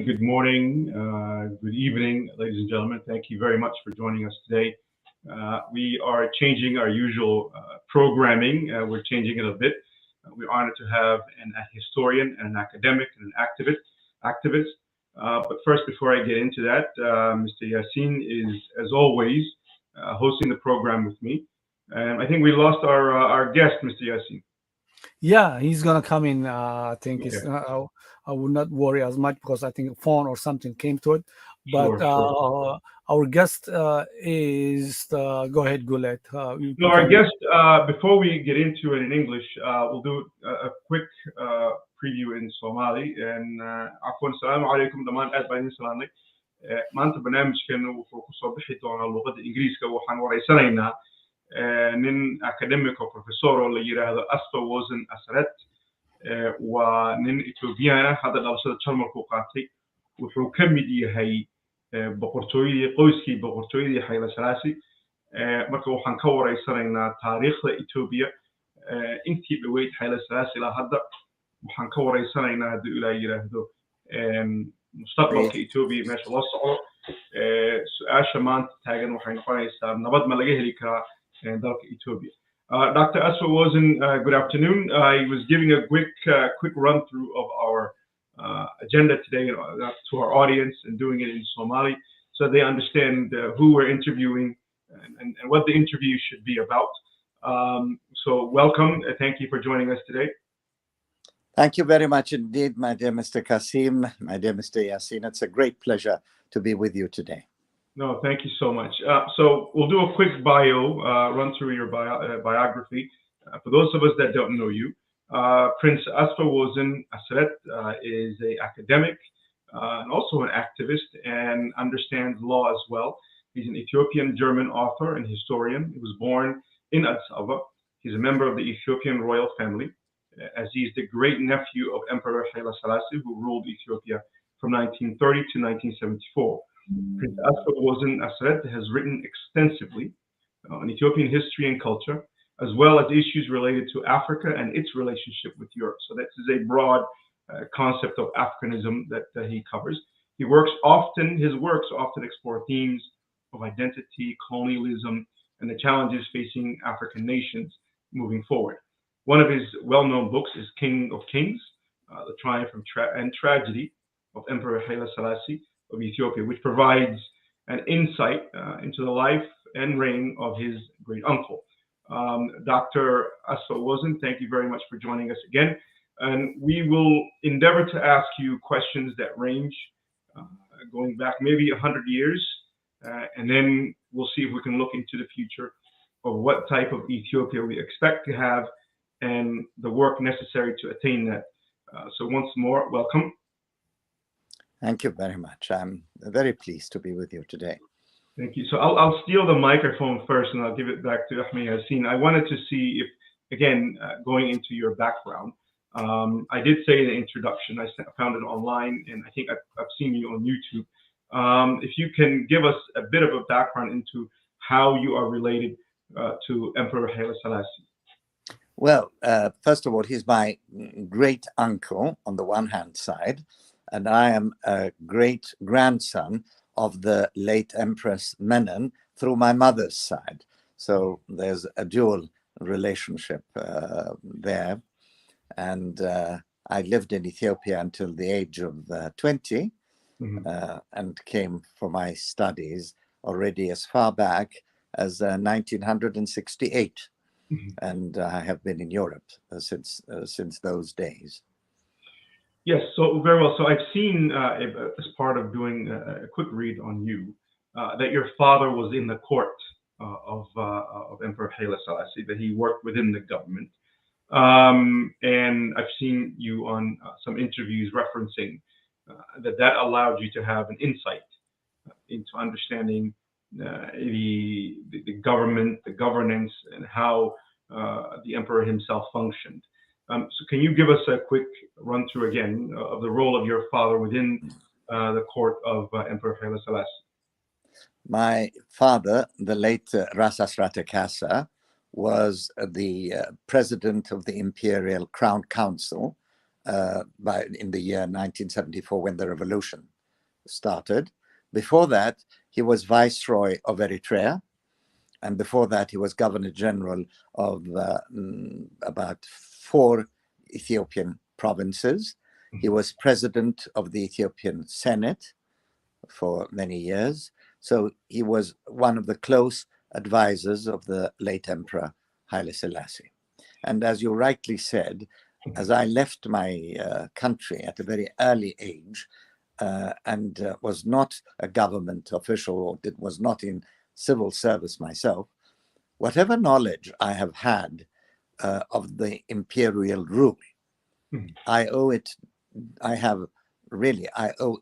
good morning, good evening, ladies and gentlemen. Thank you very much for joining us today. We are changing our usual programming. We're changing it a bit. We're honored to have a historian and an academic and an activist. But first, before I get into that, Mr. Yassin is, as always, hosting the program with me. And I think we lost our guest, Mr. Yassin. Yeah, he's gonna come in. I think Okay. it's. I would not worry as much because I think a phone or something came to it. But Sure. our guest is. Go ahead, Gulet. No, our guest, before we get into it in English, we'll do a quick preview in Somali. And عفوا السلام عليكم دمان aad baan idin salaamnay. Maanta barnaamijkeenu wuxuu kusoo bixi doonaa luqadda Ingiriiska. Waxaan wareysanaynaa nin academic oo professor oo la yiraahdo Asfa-Wosen Asserate. Waa nin Ethiopian ah, hadda dhalashada Jarmalku qaatay. Wuxuu ka mid yahay qoyskii boqortooyadii Haile Selassie. Marka waxaan ka wareysanaynaa taariikhda Ethiopia intii dhaweyd Haile Selassie ilaa hadda. Waxaan ka wareysanaynaa haddii ilaa yiraahdo mustaqbalka Ethiopia meesha loo socdo. Su-aasha maanta taagan waxay noqonaysaa nabad ma laga heli karaa dalka Ethiopia. Dr. Asfa-Wosen, good afternoon. I was giving a quick run through of our agenda today to our audience and doing it in Somali so they understand who we're interviewing and what the interview should be about. So welcome. Thank you for joining us today. Thank you very much indeed, my dear Mr. Kasim, my dear Mr. Yassin. It's a great pleasure to be with you today. No, thank you so much. So we'll do a quick run through your biography. For those of us that don't know you, Prince Asfa-Wosen Asserate is an academic and also an activist and understands law as well. He's an Ethiopian German author and historian. He was born in Addis Ababa. He's a member of the Ethiopian royal family, as he is the great nephew of Emperor Haile Selassie, who ruled Ethiopia from 1930 to 1974. Prince Asfa-Wosen Asserate has written extensively on Ethiopian history and culture, as well as issues related to Africa and its relationship with Europe. So this is a broad concept of Africanism that he covers. His works often explore themes of identity, colonialism, and the challenges facing African nations moving forward. One of his well-known books is King of Kings, The Triumph and Tragedy of Emperor Haile Selassie of Ethiopia, which provides an insight into the life and reign of his great uncle. Dr. Asfa-Wosen, thank you very much for joining us again. And we will endeavor to ask you questions that range going back maybe 100 years, and then we'll see if we can look into the future of what type of Ethiopia we expect to have and the work necessary to attain that. So once more, welcome. Thank you very much. I'm very pleased to be with you today. Thank you. So I'll steal the microphone first and I'll give it back to Ahmed Yassin. I wanted to see if, again, going into your background, I did say in the introduction, I found it online and I think I've seen you on YouTube. If you can give us a bit of a background into how you are related to Emperor Haile Selassie. Well, first of all, he's my great uncle on the one hand side, and I am a great grandson of the late Empress Menen through my mother's side. So there's a dual relationship there. And I lived in Ethiopia until the age of 20 and came for my studies already as far back as 1968. And I have been in Europe since those days. Yes, so very well. So I've seen, as part of doing a quick read on you, that your father was in the court of Emperor Haile Selassie, that he worked within the government. And I've seen you on some interviews referencing that allowed you to have an insight into understanding the government, the governance, and how the emperor himself functioned. So can you give us a quick run through again of the role of your father within the court of Emperor Haile Selassie? My father, the late Ras Asrate Kassa, was the president of the Imperial Crown Council in the year 1974 when the revolution started. Before that, he was Viceroy of Eritrea. And before that, he was Governor General of about 4 Ethiopian provinces. He was President of the Ethiopian Senate for many years. So he was one of the close advisors of the late Emperor Haile Selassie. And as you rightly said, as I left my country at a very early age and was not a government official or was not in civil service myself, whatever knowledge I have had of the imperial rule, I owe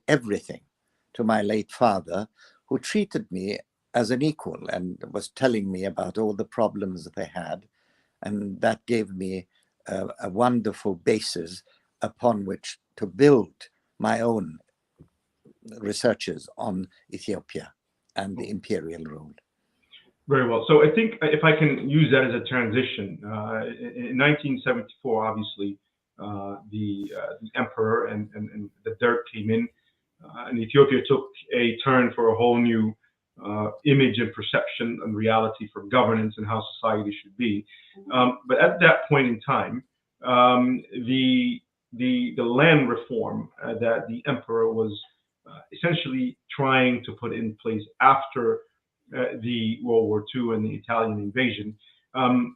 everything to my late father, who treated me as an equal and was telling me about all the problems that they had. And that gave me a wonderful basis upon which to build my own researches on Ethiopia and the imperial rule. Very well. So I think if I can use that as a transition, in 1974, obviously, the emperor and the dirt came in, and Ethiopia took a turn for a whole new image and perception and reality for governance and how society should be. But at that point in time, the land reform that the emperor was essentially trying to put in place after the World War II and the Italian invasion,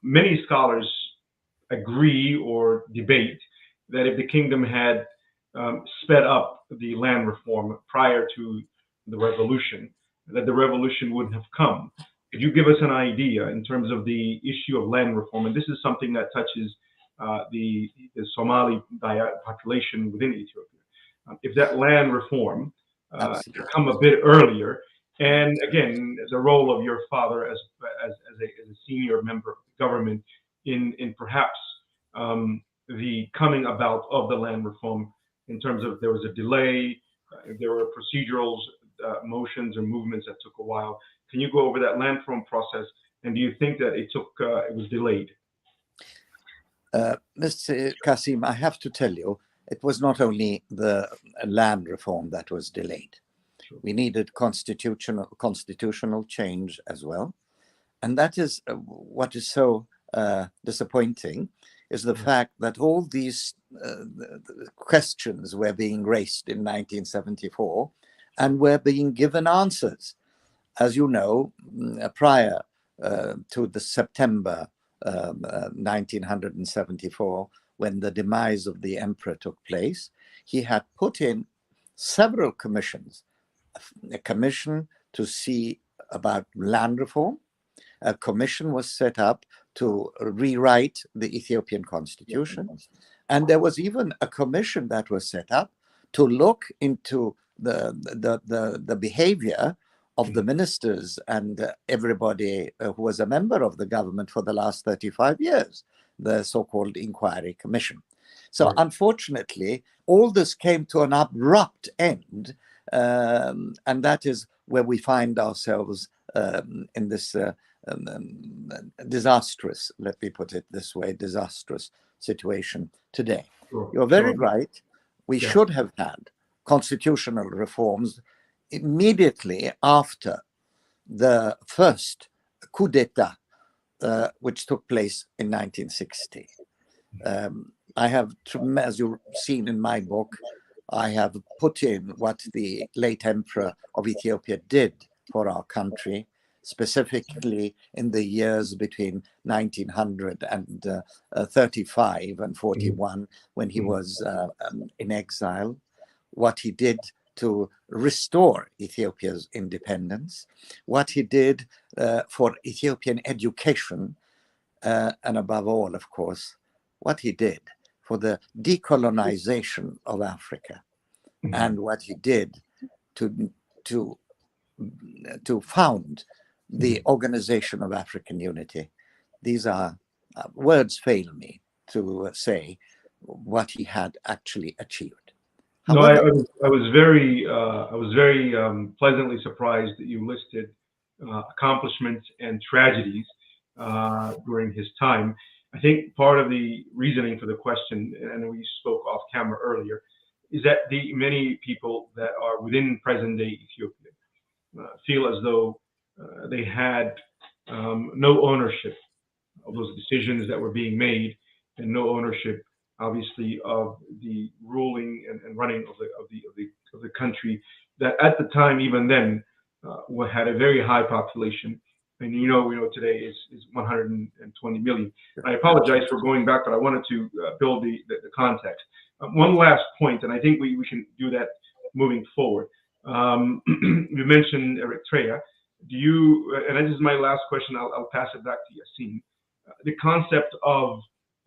many scholars agree or debate that if the kingdom had sped up the land reform prior to the revolution, that the revolution wouldn't have come. Could you give us an idea in terms of the issue of land reform? And this is something that touches the Somali population within Ethiopia. If that land reform had come a bit earlier, and again, the role of your father as a senior member of the government in perhaps the coming about of the land reform, in terms of there was a delay, there were procedural motions and movements that took a while. Can you go over that land reform process, and do you think that it was delayed? Mr. Kasim, I have to tell you, it was not only the land reform that was delayed. We needed constitutional change as well. And that is what is so disappointing, is the fact that all these questions were being raised in 1974 and were being given answers. As you know, prior to the September 1974, when the demise of the emperor took place, he had put in several commissions. A commission to see about land reform. A commission was set up to rewrite the Ethiopian constitution. And there was even a commission that was set up to look into the behavior of the ministers and everybody who was a member of the government for the last 35 years, the so-called Inquiry Commission. So unfortunately, all this came to an abrupt end. And that is where we find ourselves in this disastrous, let me put it this way, disastrous situation today. You're very right. We should have had constitutional reforms immediately after the first coup d'etat, which took place in 1960. I have, as you've seen in my book, I have put in what the late emperor of Ethiopia did for our country, specifically in the years between 1935 and 41, when he was in exile, what he did to restore Ethiopia's independence, what he did for Ethiopian education, and above all, of course, what he did for the decolonization of Africa, and what he did to found the Organization of African Unity. These are words fail me to say what he had actually achieved. However, I was very pleasantly surprised that you listed accomplishments and tragedies during his time. I think part of the reasoning for the question, and we spoke off camera earlier, is that the many people that are within present-day Ethiopia feel as though they had no ownership of those decisions that were being made, and no ownership, obviously, of the ruling and running of the country. That at the time, even then, had a very high population, and we know today is 120 million. I apologize for going back, but I wanted to build the context. One last point, and I think we can do that moving forward. You mentioned Eritrea. Do you? And this is my last question. I'll pass it back to Yassine. The concept of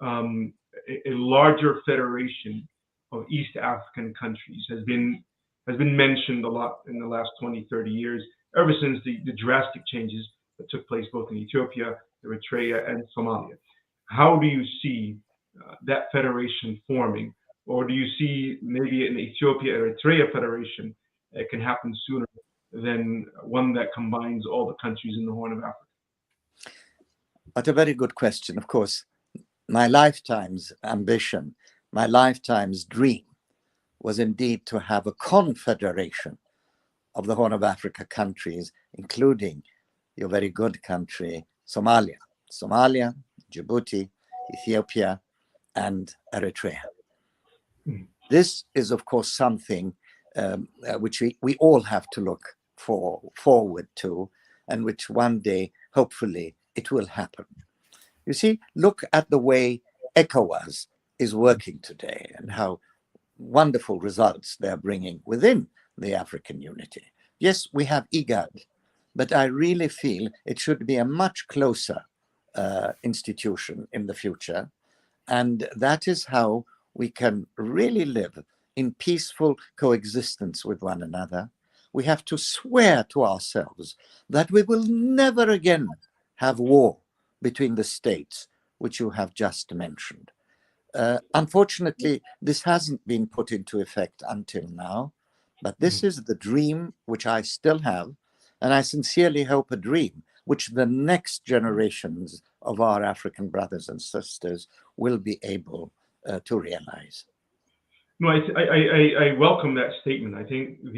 a larger federation of East African countries has been mentioned a lot in the last 20, 30 years, ever since the drastic changes that took place both in Ethiopia, Eritrea, and Somalia. How do you see that federation forming? Or do you see maybe an Ethiopia-Eritrea federation that can happen sooner than one that combines all the countries in the Horn of Africa? But a very good question. Of course, my lifetime's ambition, my lifetime's dream was indeed to have a confederation of the Horn of Africa countries, including your very good country, Somalia, Djibouti, Ethiopia, and Eritrea. This is, of course, something which we all have to look forward to, and which one day, hopefully, it will happen. You see, look at the way ECOWAS is working today and how wonderful results they're bringing within the African unity. Yes, we have IGAD, but I really feel it should be a much closer institution in the future. And that is how we can really live in peaceful coexistence with one another. We have to swear to ourselves that we will never again have war between the states, which you have just mentioned. Unfortunately, this hasn't been put into effect until now, but this is the dream which I still have, and I sincerely hope a dream which the next generations of our African brothers and sisters will be able to realize. No, I welcome that statement. I think as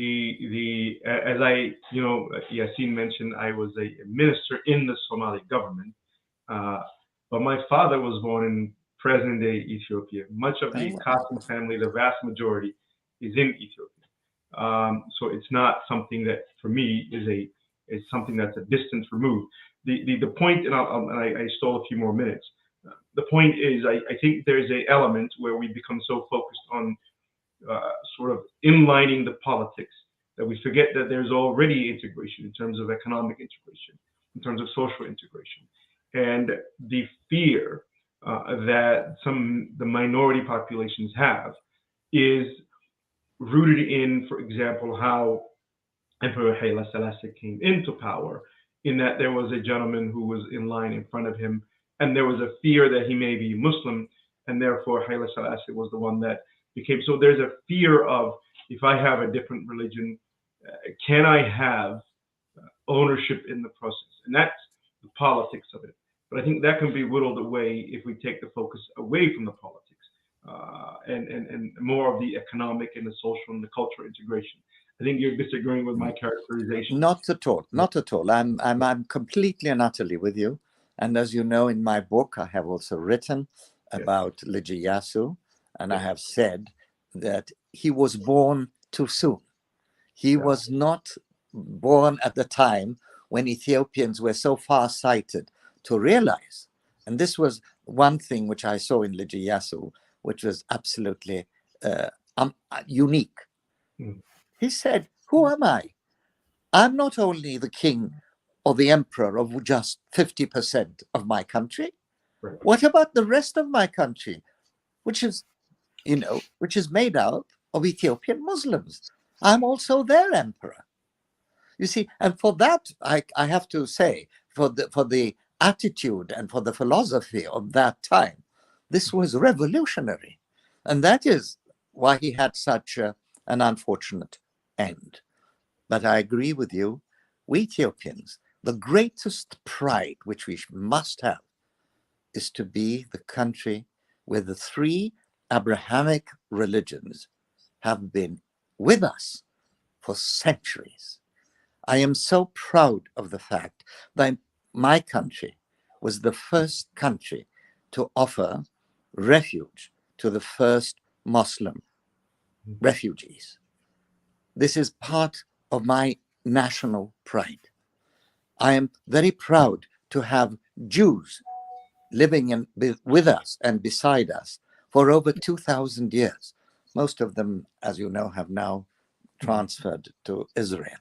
Yassine mentioned, I was a minister in the Somali government, but my father was born in present-day Ethiopia. Much of the Qasim family, the vast majority, is in Ethiopia. So it's not something that, for me, is something that's a distance removed. The point, and I stole a few more minutes. The point is, I think there's an element where we become so focused on sort of inlining the politics that we forget that there's already integration in terms of economic integration, in terms of social integration. And the fear that the minority populations have is rooted in, for example, how Emperor Haile Selassie came into power, in that there was a gentleman who was in line in front of him, and there was a fear that he may be Muslim, and therefore Haile Selassie was the one that became. So there's a fear of, if I have a different religion, can I have ownership in the process? And that's the politics of it. But I think that can be whittled away if we take the focus away from the politics and more of the economic and the social and the cultural integration. I think you're disagreeing with my characterization. Not at all. Not at all. I'm completely and utterly with you. And as you know, in my book, I have also written about Lijiyasu, and I have said that he was born too soon. He was not born at the time when Ethiopians were so far-sighted to realize. And this was one thing which I saw in Lijiyasu, which was absolutely unique. He said, who am I? I'm not only the king or the emperor of just 50% of my country. Right. What about the rest of my country, which is made out of Ethiopian Muslims? I'm also their emperor. You see, and for that, I have to say, for the attitude and for the philosophy of that time, this was revolutionary. And that is why he had such an unfortunate end. But I agree with you, we Ethiopians, the greatest pride which we must have is to be the country where the three Abrahamic religions have been with us for centuries. I am so proud of the fact that my country was the first country to offer refuge to the first Muslim refugees. This is part of my national pride. I am very proud to have Jews living with us and beside us for over 2,000 years. Most of them, as you know, have now transferred to Israel.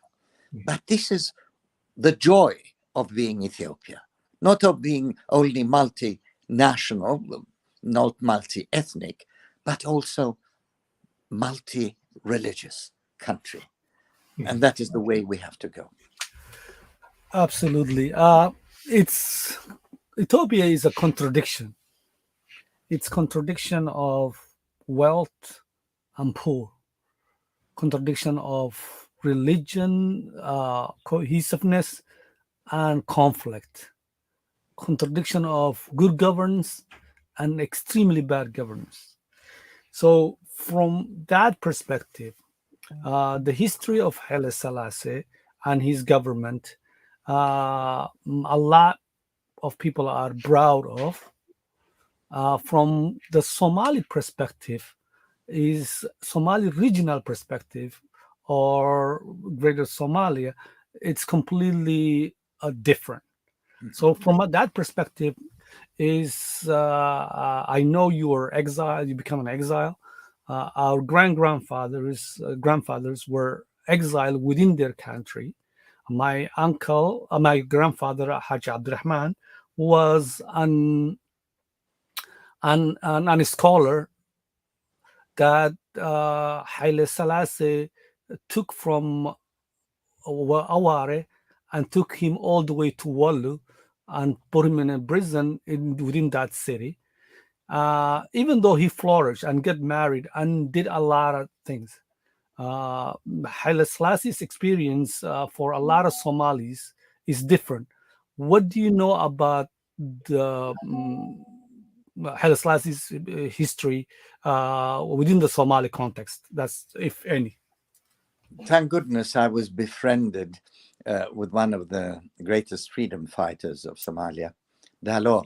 But this is the joy of being Ethiopia, not of being only multinational, not multi-ethnic, but also multi-religious country. And that is the way we have to go. Absolutely. It's Ethiopia is a contradiction. It's contradiction of wealth and poor, contradiction of religion, cohesiveness, and conflict, contradiction of good governance and extremely bad governance. So, from that perspective, the history of Haile Selassie and his government, a lot of people are proud of. From the Somali perspective, is Somali regional perspective or Greater Somalia, it's completely different. So from that perspective, I know you were exiled, you become an exile. Our grandfathers were exiled within their country. My uncle, my grandfather, Haj Abdurrahman, was an scholar that Haile Selassie took from Aware and took him all the way to Wallu and put him in a prison within that city. Even though he flourished and get married and did a lot of things, Haile Selassie's experience for a lot of Somalis is different. What do you know about the Haile Selassie's history within the Somali context? That's, if any. Thank goodness I was befriended with one of the greatest freedom fighters of Somalia, Dalol,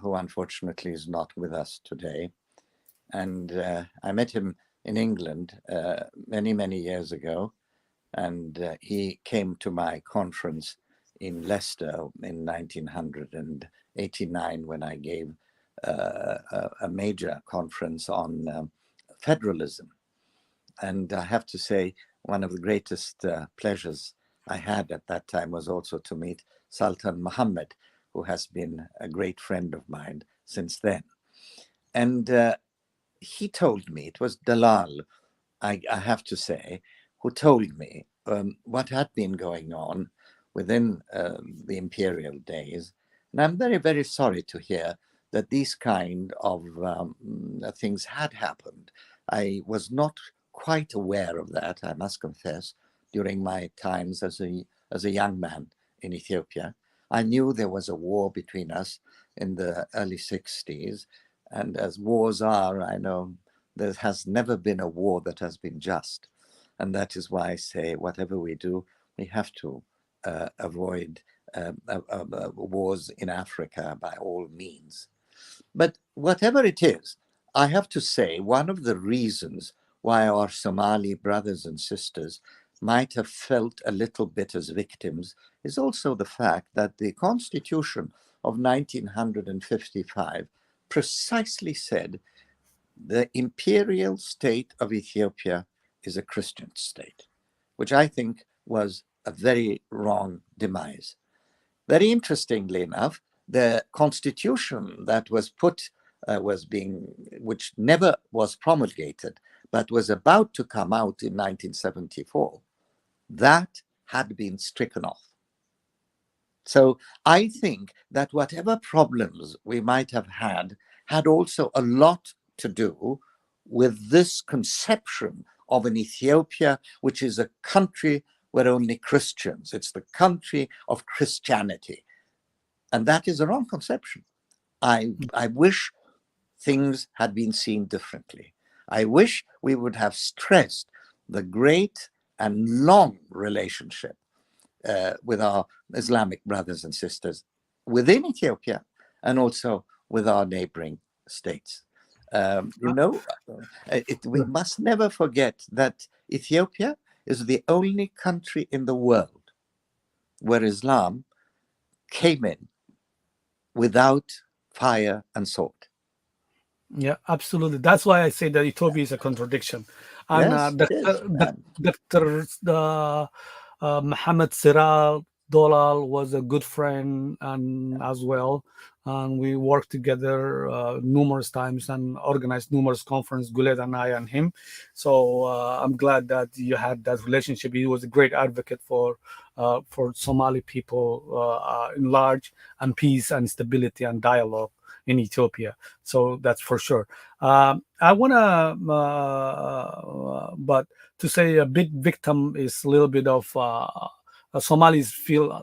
who unfortunately is not with us today. And I met him in England many, many years ago. And he came to my conference in Leicester in 1989 when I gave a major conference on federalism. And I have to say, one of the greatest pleasures I had at that time was also to meet Sultan Muhammad, who has been a great friend of mine since then. And he told me, it was Dalal, I have to say, who told me what had been going on within the imperial days. And I'm very, very sorry to hear that these kind of things had happened. I was not quite aware of that, I must confess, during my times as a young man in Ethiopia. I knew there was a war between us in the early 60s. And as wars are, I know there has never been a war that has been just. And that is why I say, whatever we do, we have to avoid wars in Africa by all means. But whatever it is, I have to say, one of the reasons why our Somali brothers and sisters might have felt a little bit as victims is also the fact that the Constitution of 1955 precisely said the imperial state of Ethiopia is a Christian state, which I think was a very wrong demise. Very interestingly enough, the constitution that was put, which never was promulgated, but was about to come out in 1974, that had been stricken off. So I think that whatever problems we might have had also a lot to do with this conception of an Ethiopia, which is a country where only Christians, it's the country of Christianity. And that is a wrong conception. I wish things had been seen differently. I wish we would have stressed the great and long relationship with our Islamic brothers and sisters within Ethiopia and also with our neighboring states. We must never forget that Ethiopia is the only country in the world where Islam came in without fire and sword. Yeah, absolutely. That's why I say that Ethiopia is a contradiction. And Yes, it is. Dr. Mohammed Siral Dolal was a good friend and as well. And we worked together numerous times and organized numerous conferences, Guled and I and him. So I'm glad that you had that relationship. He was a great advocate for Somali people in large, and peace and stability and dialogue in Ethiopia. So that's for sure. I want to, but to say a big victim is a little bit of Somalis feel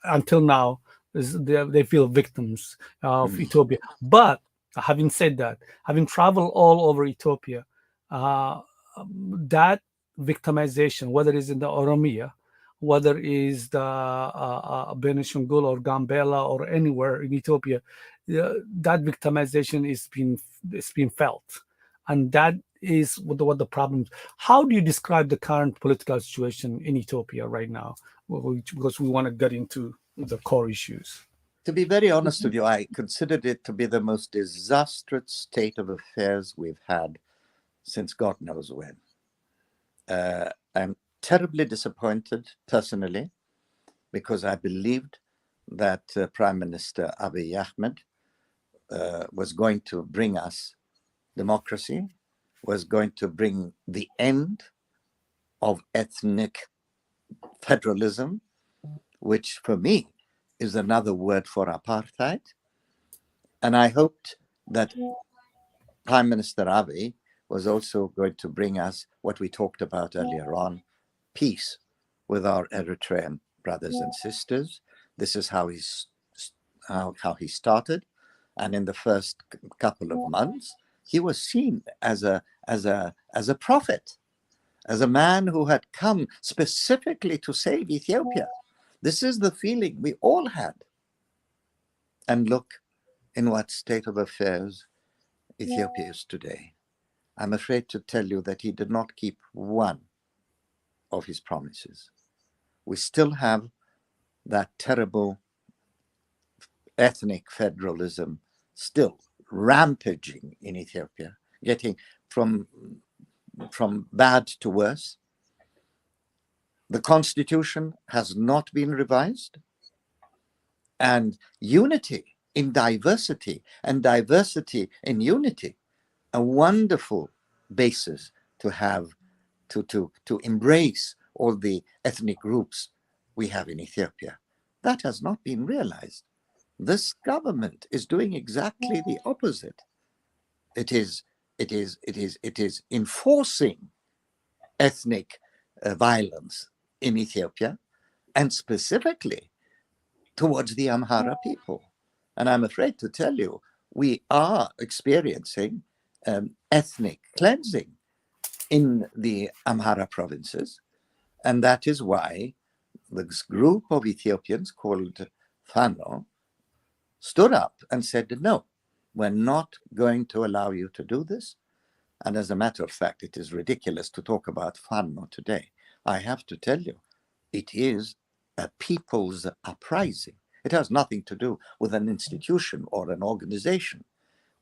until now they feel victims of Ethiopia. But having said that, having traveled all over Ethiopia, that victimization, whether it's in the Oromia, whether it's the Benishangul or Gambela or anywhere in Ethiopia, that victimization is being felt, and that is what the problem is. How do you describe the current political situation in Ethiopia right now? Because we want to get into the core issues. To be very honest with you, I considered it to be the most disastrous state of affairs we've had since God knows when. I'm terribly disappointed personally, because I believed that Prime Minister Abiy Ahmed was going to bring us democracy, was going to bring the end of ethnic federalism, which for me is another word for apartheid. And I hoped that Prime Minister Abiy was also going to bring us what we talked about earlier on, peace with our Eritrean brothers and sisters. This is how he started. And in the first couple of months, he was seen as a prophet, as a man who had come specifically to save Ethiopia. This is the feeling we all had. And look in what state of affairs Ethiopia is today. I'm afraid to tell you that he did not keep one of his promises. We still have that terrible ethnic federalism still rampaging in Ethiopia, getting from bad to worse. The constitution has not been revised, and unity in diversity and diversity in unity, a wonderful basis to have to embrace all the ethnic groups we have in Ethiopia. That has not been realized. This government is doing exactly the opposite. It is enforcing ethnic violence in Ethiopia, and specifically towards the Amhara people. And I'm afraid to tell you, we are experiencing ethnic cleansing in the Amhara provinces. And that is why this group of Ethiopians called Fano stood up and said, no, we're not going to allow you to do this. And as a matter of fact, it is ridiculous to talk about Fano today. I have to tell you, it is a people's uprising. It has nothing to do with an institution or an organization.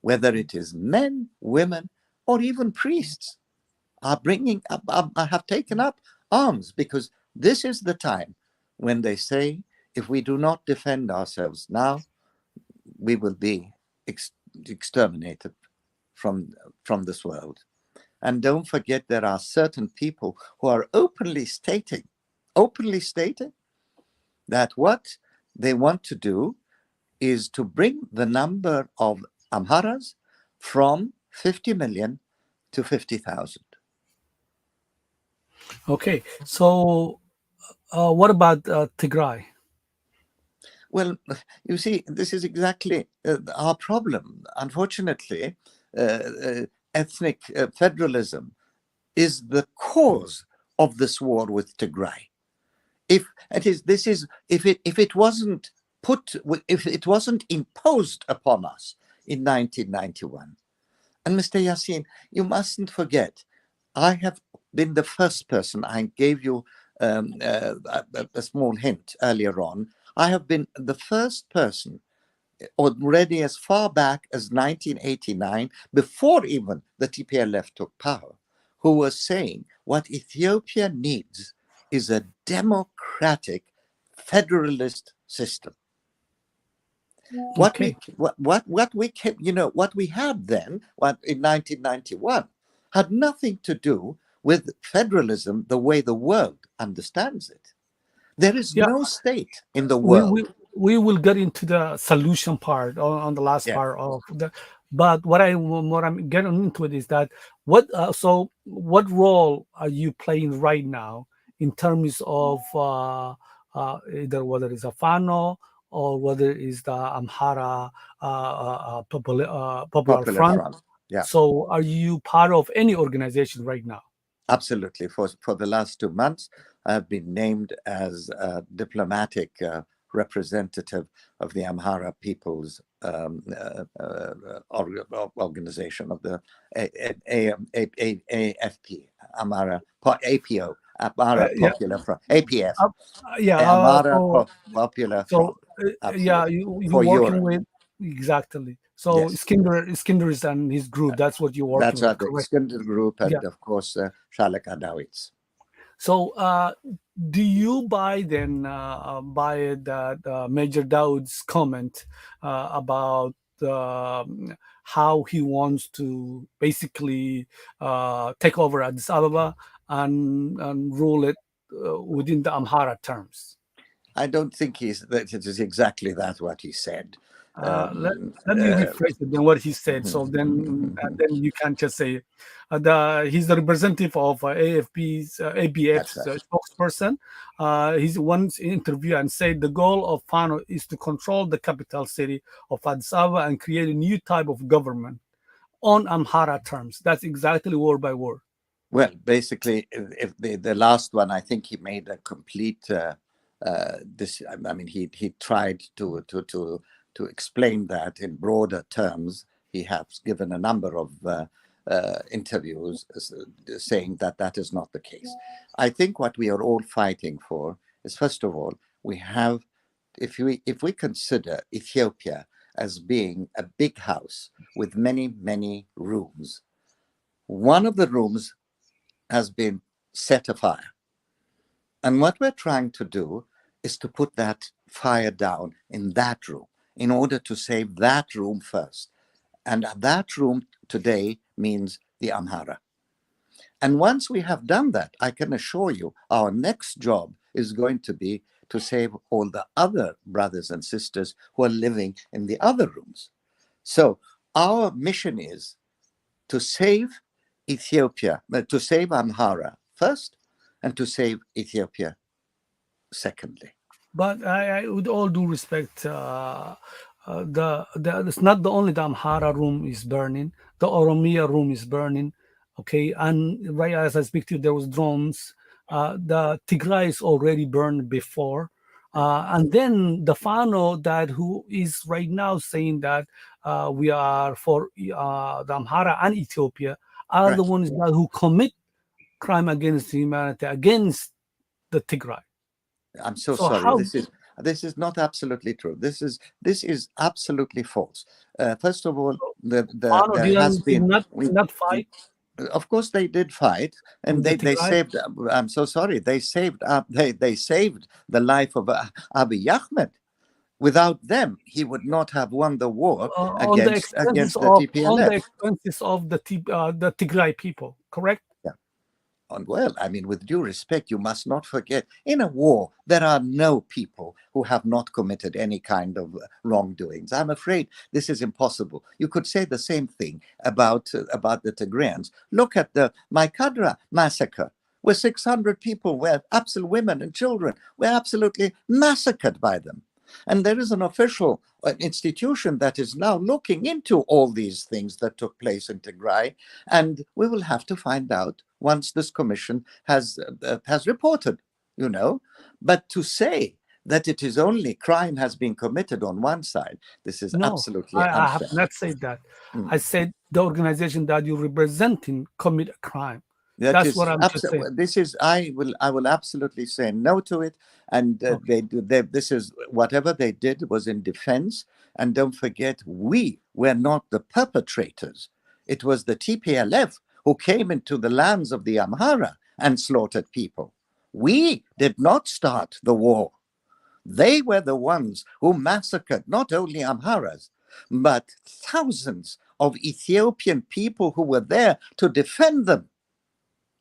Whether it is men, women, or even priests are have taken up arms, because this is the time when they say, if we do not defend ourselves now, we will be exterminated from this world. And don't forget, there are certain people who are openly stating that what they want to do is to bring the number of Amharas from 50 million to 50,000. Okay, so what about Tigray? Well, you see, this is exactly our problem. Unfortunately, ethnic federalism is the cause of this war with Tigray. If it wasn't imposed upon us in 1991, and Mr. Yassin, you mustn't forget, I have been the first person. I gave you a small hint earlier on. I have been the first person, already as far back as 1989, before even the TPLF took power, who was saying what Ethiopia needs is a democratic federalist system. What we had then, in 1991, had nothing to do with federalism the way the world understands it. There is no state in the world. We will get into the solution part on the last part of the. But what I'm getting into it is that what role are you playing right now in terms of either whether it's a Fano or whether it's the Amhara Popular Front? Yeah. So are you part of any organization right now? Absolutely. For the last 2 months, I have been named as a diplomatic representative of the Amhara People's organization, of the AFP, Amhara APO, Amhara Popular Front, APF, Amhara Popular Front. You're working with exactly. So Iskender and his group, that's what you're working with. That's right, the Iskender group, and of course Shalek Adawitz. So do you buy that Major Daud's comment about how he wants to basically take over Addis Ababa and rule it within the Amhara terms? I don't think that it is exactly that what he said. Let me rephrase it then what he said. So then you can just say he's the representative of AFP's ABF's spokesperson. He's once interviewed and said the goal of Fano is to control the capital city of Addis Ababa and create a new type of government on Amhara terms. That's exactly word by word. Well, basically, if the last one, I think he made a complete. He tried to explain that in broader terms. He has given a number of interviews saying that is not the case. I think what we are all fighting for is, first of all, we have, if we consider Ethiopia as being a big house with many, many rooms, one of the rooms has been set afire. And what we're trying to do is to put that fire down in that room in order to save that room first. And that room today means the Amhara. And once we have done that, I can assure you our next job is going to be to save all the other brothers and sisters who are living in the other rooms. So our mission is to save Ethiopia, to save Amhara first, and to save Ethiopia secondly. But I with all due respect, it's not the only the Amhara room is burning. The Oromia room is burning. Okay, and right as I speak to you, there was drones. The Tigray is already burned before, and then the Fano who is right now saying that we are for the Amhara and Ethiopia are the ones who commit crime against humanity against the Tigray. I'm so sorry. This is not absolutely true. This is absolutely false. First of all, there has been not fight. Of course, they did fight, and they saved. I'm so sorry. They saved. They saved the life of Abiy Ahmed. Without them, he would not have won the war against the TPLF. On the expenses of the Tigray people, correct? Yeah. And well, I mean, with due respect, you must not forget, in a war, there are no people who have not committed any kind of wrongdoings. I'm afraid this is impossible. You could say the same thing about the Tigrayans. Look at the Maikadra massacre, where 600 people, women and children, were absolutely massacred by them. And there is an official institution that is now looking into all these things that took place in Tigray. And we will have to find out once this commission has reported, you know. But to say that it is only crime has been committed on one side, this is No, absolutely I unfair. have not said that. I said the organization that you're representing commit a crime. That's what I'm just saying. This is I will absolutely say no to it. And this is whatever they did was in defense. And don't forget, we were not the perpetrators. It was the TPLF who came into the lands of the Amhara and slaughtered people. We did not start the war. They were the ones who massacred not only Amharas, but thousands of Ethiopian people who were there to defend them.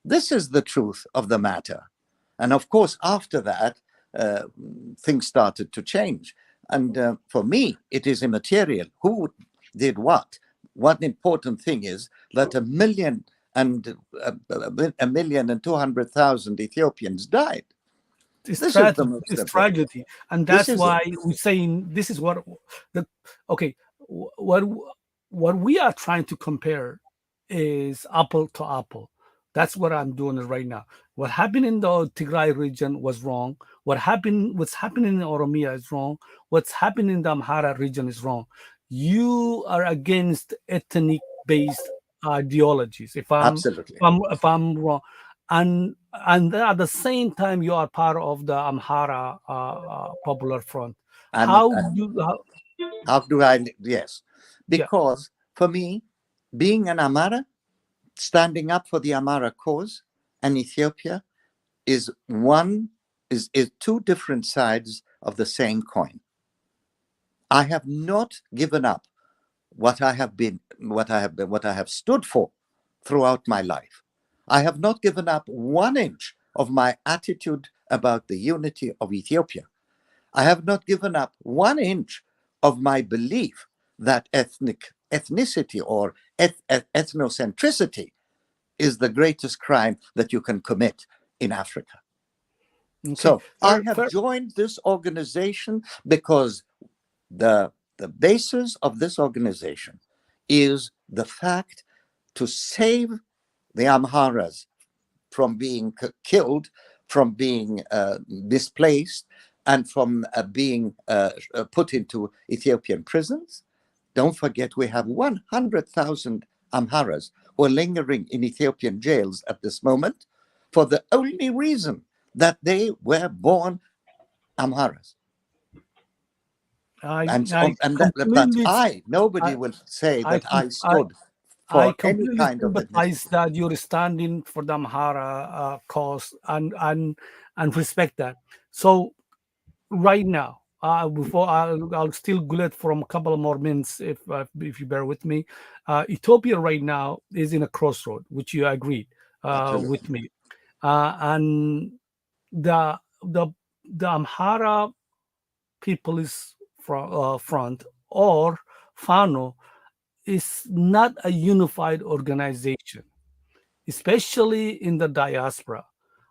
This is the truth of the matter. And of course, after that, things started to change. And for me, it is immaterial who did what. One important thing is that 1,200,000 Ethiopians died. It's tragedy, and that's why we're saying this is what what we are trying to compare is apple to apple. That's what I'm doing right now. What happened in the Tigray region was wrong. What's happening in Oromia is wrong. What's happening in the Amhara region is wrong. You are against ethnic-based ideologies. If I'm wrong, and at the same time, you are part of the Amhara Popular Front. Yes, because for me, being an Amhara, standing up for the Amhara cause and Ethiopia is two different sides of the same coin. I have not given up what I have stood for throughout my life. I have not given up 1 inch of my attitude about the unity of Ethiopia. I have not given up 1 inch of my belief that ethnicity or ethnocentricity is the greatest crime that you can commit in Africa. Okay. So I have joined this organization because the basis of this organization is the fact to save the Amharas from being killed, from being displaced, and from being put into Ethiopian prisons. Don't forget, we have 100,000 Amharas who are lingering in Ethiopian jails at this moment for the only reason that they were born Amharas. Nobody will say that I stood for any kind of sympathize that you're standing for the Amhara cause and respect that. So right now, before I'll still gullet from a couple of more minutes if you bear with me. Ethiopia right now is in a crossroad, which you agreed with me, and the Amhara People's Front or Fano is not a unified organization, especially in the diaspora.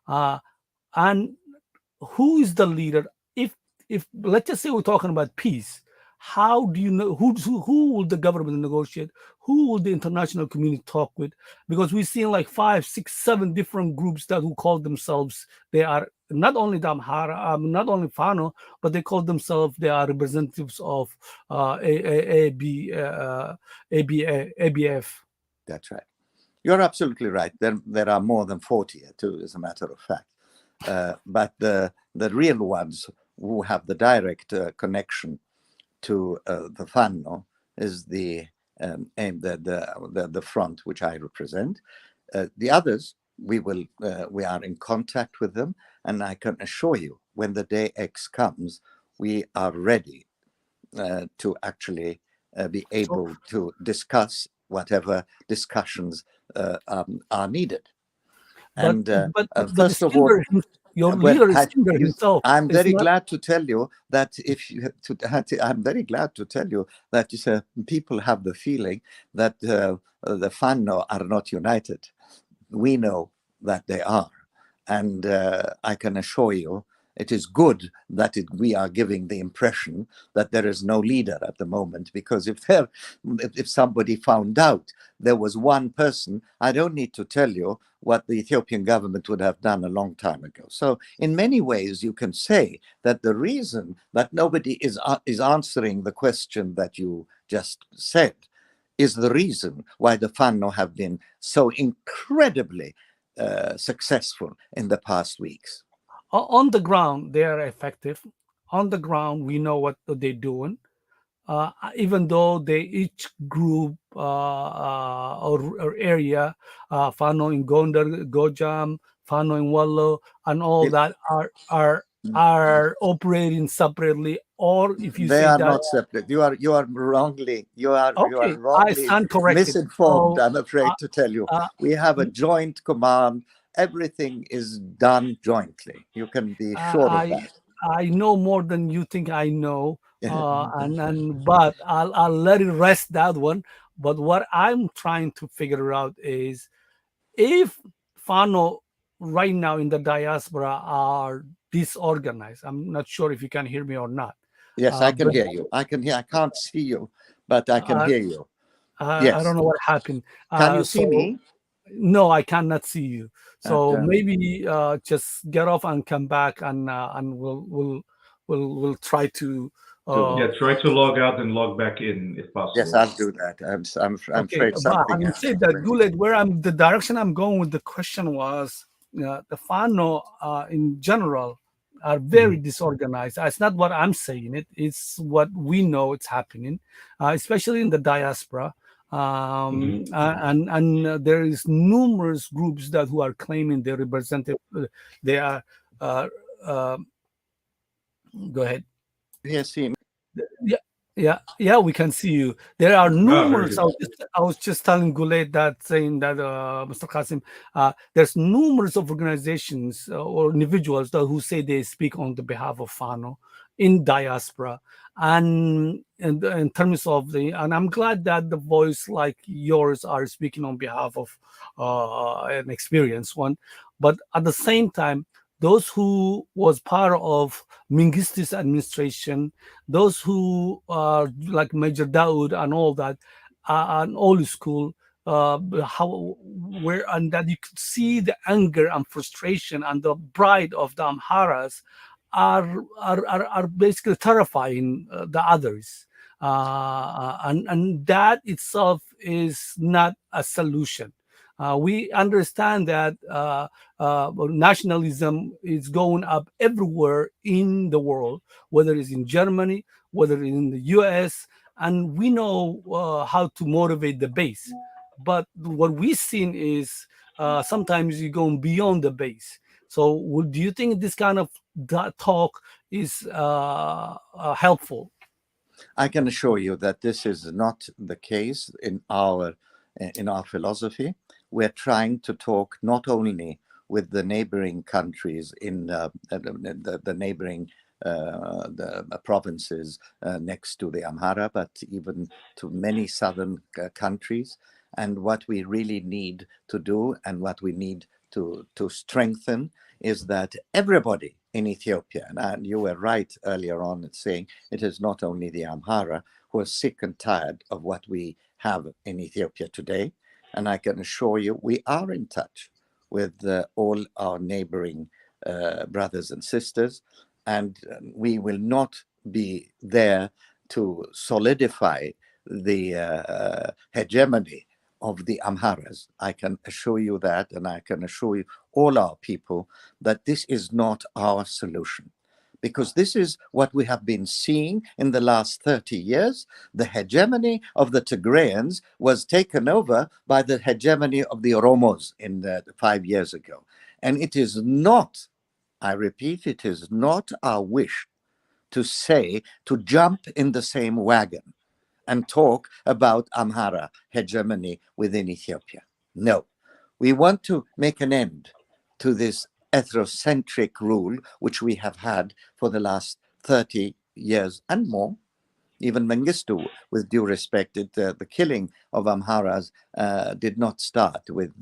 And who is the leader? If let's just say we're talking about peace, how do you know who will the government negotiate? Who will the international community talk with? Because we've seen like 5, 6, 7 different groups who call themselves, they are not only the Amhara, not only Fano, but they call themselves, they are representatives of ABF. That's right. You're absolutely right. There are more than 40 too, as a matter of fact. But the real ones who have the direct connection to the Fano is the front which I represent. The others, we are in contact with them, and I can assure you, when the day X comes, we are ready to actually be able to discuss whatever discussions are needed. But first of all, your leader is himself. I'm very glad to tell you that I'm very glad to tell you that people have the feeling that the Fano are not united. We know that they are, and I can assure you It is good that we are giving the impression that there is no leader at the moment, because if somebody found out there was one person, I don't need to tell you what the Ethiopian government would have done a long time ago. So in many ways, you can say that the reason that nobody is answering the question that you just said is the reason why the Fano have been so incredibly successful in the past weeks. On the ground, they are effective. On the ground, we know what they're doing. Even though each group or area, Fano in Gondar, Gojam, Fano in Wallo, and all that are operating separately. Or if you They say are that, not separate. You are wrongly okay, I stand corrected. misinformed. So, I'm afraid to tell you, we have a joint command. Everything is done jointly. You can be sure of that. I know more than you think I know, but I'll let it rest, that one. But what I'm trying to figure out is, if Fano right now in the diaspora are disorganized. I'm not sure if you can hear me or not. Yes, I can hear you. I can't see you, but I can hear you. Yes. I don't know what happened. Can you see me? No, I cannot see you. So Okay. maybe just get off and come back, and we'll try to. Try to log out and log back in if possible. Yes, I'll do that. I'm Okay, afraid but something. having said that, Guled, the direction I'm going with the question was, the Fano in general are very disorganized. It's not what I'm saying; it's what we know it's happening, especially in the diaspora. And there is numerous groups who are claiming they represent. They are. Go ahead. Yes, see me. Yeah, we can see you. There are numerous. good. I was just telling Goulet that, saying that, Mr. Qasim, there's numerous of organizations or individuals who say they speak on the behalf of Fano in diaspora, and in terms of and I'm glad that the voice like yours are speaking on behalf of an experienced one, but at the same time, those who was part of Mengistu's administration, those who are like Major Daoud and all that, and old school, and that you could see the anger and frustration and the pride of the Amharas are basically terrifying the others, and that itself is not a solution. We understand that nationalism is going up everywhere in the world, whether it's in Germany, whether in the US, and we know how to motivate the base. But what we've seen is sometimes you're going beyond the base. So do you think this kind of talk is helpful? I can assure you that this is not the case in our philosophy. We're trying to talk not only with the neighboring countries in the neighboring the provinces next to the Amhara, but even to many southern countries. And what we really need to do, and what we need to strengthen, is that everybody in Ethiopia, and you were right earlier on in saying it is not only the Amhara who are sick and tired of what we have in Ethiopia today. And I can assure you, we are in touch with all our neighboring brothers and sisters, and we will not be there to solidify the hegemony of the Amharas. I can assure you that, and I can assure you, all our people, that this is not our solution. Because this is what we have been seeing in the last 30 years. The hegemony of the Tigrayans was taken over by the hegemony of the Oromos in 5 years ago. And it is not, I repeat, it is not our wish to jump in the same wagon and talk about Amhara hegemony within Ethiopia. No, we want to make an end to this ethnocentric rule which we have had for the last 30 years and more. Even Mengistu, with due respect, the killing of Amharas did not start with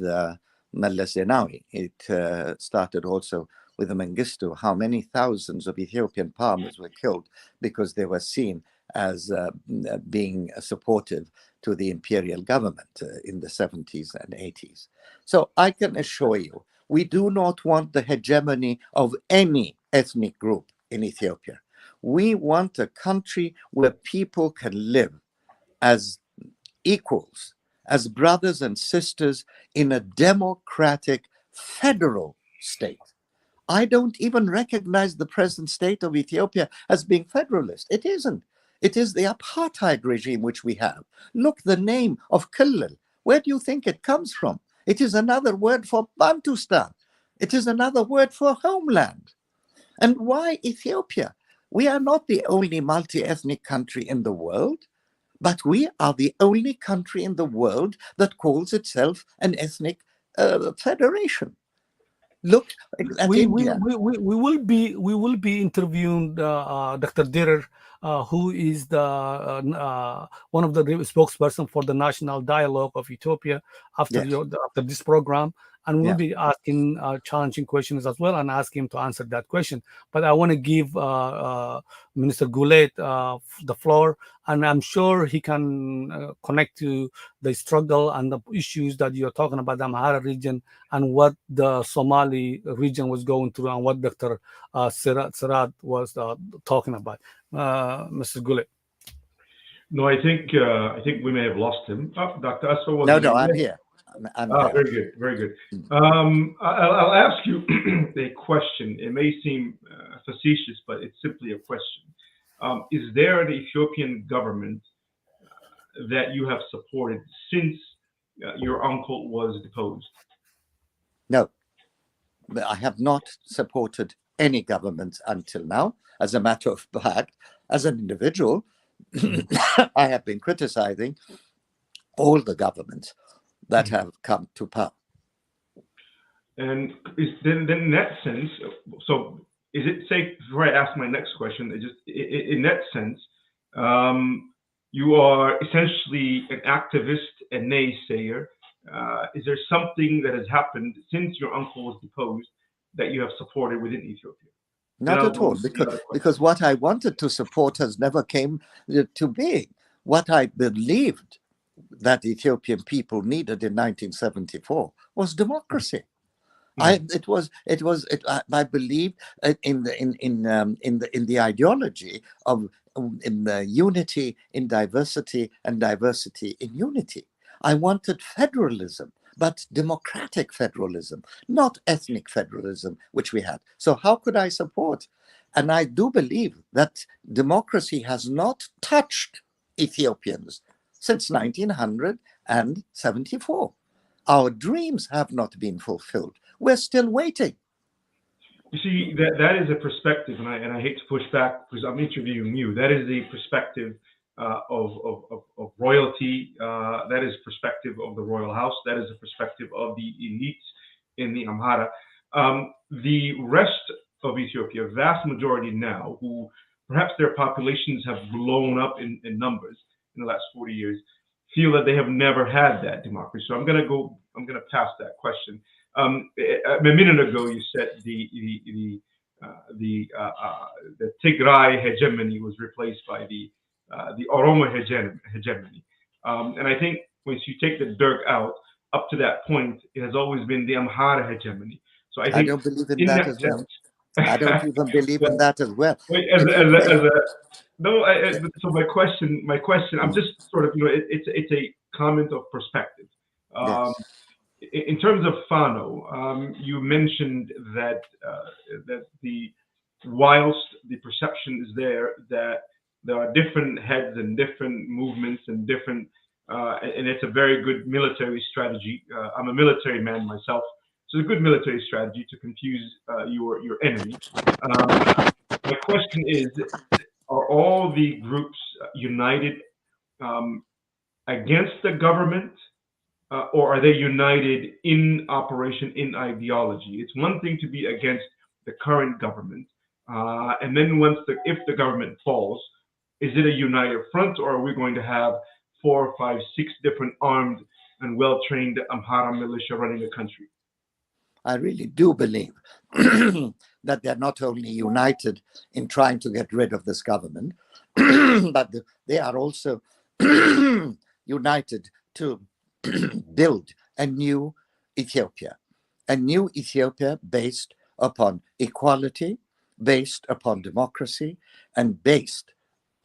Meles Zenawi. It started also with the Mengistu, how many thousands of Ethiopian farmers were killed because they were seen as being supportive to the imperial government in the 70s and 80s. So I can assure you, we do not want the hegemony of any ethnic group in Ethiopia. We want a country where people can live as equals, as brothers and sisters in a democratic federal state. I don't even recognize the present state of Ethiopia as being federalist. It isn't. It is the apartheid regime which we have. Look, the name of Kullal. Where do you think it comes from? It is another word for Bantustan. It is another word for homeland. And why Ethiopia? We are not the only multi-ethnic country in the world, but we are the only country in the world that calls itself an ethnic federation. Look at India. We will be interviewing Dr. Direr, who is the one of the spokesperson for the National Dialogue of Ethiopia after after this program, and we'll be asking challenging questions as well and ask him to answer that question. But I want to give Minister Goulet the floor, and I'm sure he can connect to the struggle and the issues that you're talking about, the Amhara region, and what the Somali region was going through, and what Dr. Sarat was talking about. Mr. Goulet. No, I think we may have lost him. Oh, Dr. Asfa-Wosen. No, I'm here. I'm here. Very good, very good. I'll ask you a question. It may seem facetious, but it's simply a question. Is there an Ethiopian government that you have supported since your uncle was deposed? No, but I have not supported any government until now. As a matter of fact, as an individual, I have been criticizing all the governments that have come to power. And then in that sense, so is it safe, before I ask my next question, in that sense, you are essentially an activist, a naysayer. Is there something that has happened since your uncle was deposed that you have supported within Ethiopia? Not at all, because what I wanted to support has never came to being. What I believed that Ethiopian people needed in 1974 was democracy. I believed in the ideology of in the unity in diversity and diversity in unity. I wanted federalism, but democratic federalism, not ethnic federalism, which we had. So how could I support? And I do believe that democracy has not touched Ethiopians since 1974. Our dreams have not been fulfilled. We're still waiting. You see, that is a perspective, and I hate to push back because I'm interviewing you. That is the perspective of royalty. That is perspective of the royal house. That is the perspective of the elites in the Amhara. The rest of Ethiopia, vast majority now, who perhaps their populations have blown up in numbers in the last 40 years, feel that they have never had that democracy. So I'm going to pass that question. A minute ago, you said the Tigray hegemony was replaced by the Oromo hegemony, and I think once you take the Dirk out, up to that point, it has always been the Amhara hegemony. So I don't believe in that as well. I don't even believe in that as well. So my question, I'm just sort of, it's a comment of perspective. Yes. In terms of Fano, you mentioned that whilst the perception is there that there are different heads and different movements and different, and it's a very good military strategy. I'm a military man myself, so it's a good military strategy to confuse your enemy. My question is, are all the groups united against the government? Or are they united in operation, in ideology? It's one thing to be against the current government, and then if the government falls, is it a united front, or are we going to have 4, 5, 6 different armed and well-trained Amhara militia running the country? I really do believe that they're not only united in trying to get rid of this government, but they are also united to build a new Ethiopia based upon equality, based upon democracy, and based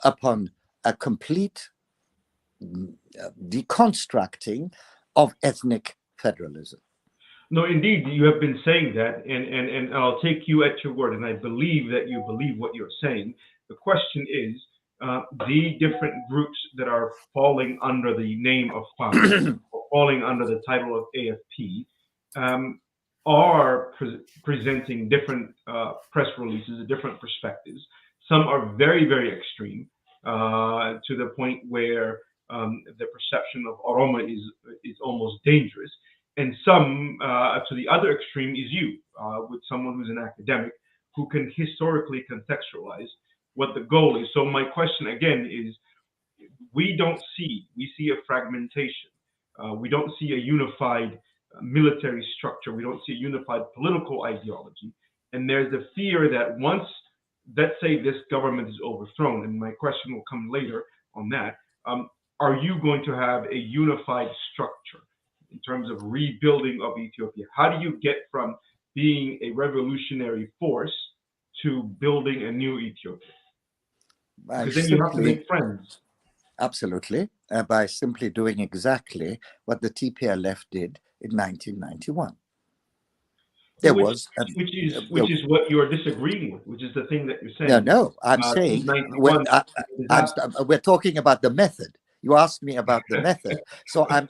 upon a complete deconstructing of ethnic federalism. No, indeed, you have been saying that, and I'll take you at your word, and I believe that you believe what you're saying. The question is, the different groups that are falling under the name of FANO, or falling under the title of AFP, are presenting different press releases, different perspectives. Some are very, very extreme, to the point where the perception of Oromo is almost dangerous. And some, to the other extreme, is you, with someone who's an academic who can historically contextualize what the goal is. So my question again is, we see a fragmentation. We don't see a unified military structure. We don't see a unified political ideology. And there's a fear that once, let's say, this government is overthrown, and my question will come later on that, are you going to have a unified structure in terms of rebuilding of Ethiopia? How do you get from being a revolutionary force to building a new Ethiopia? Because then you have to make friends. Absolutely, by simply doing exactly what the TPLF did in 1991. Which is what you're disagreeing with, which is the thing that you're saying. No, I'm saying we're talking about the method. You asked me about the method, so I'm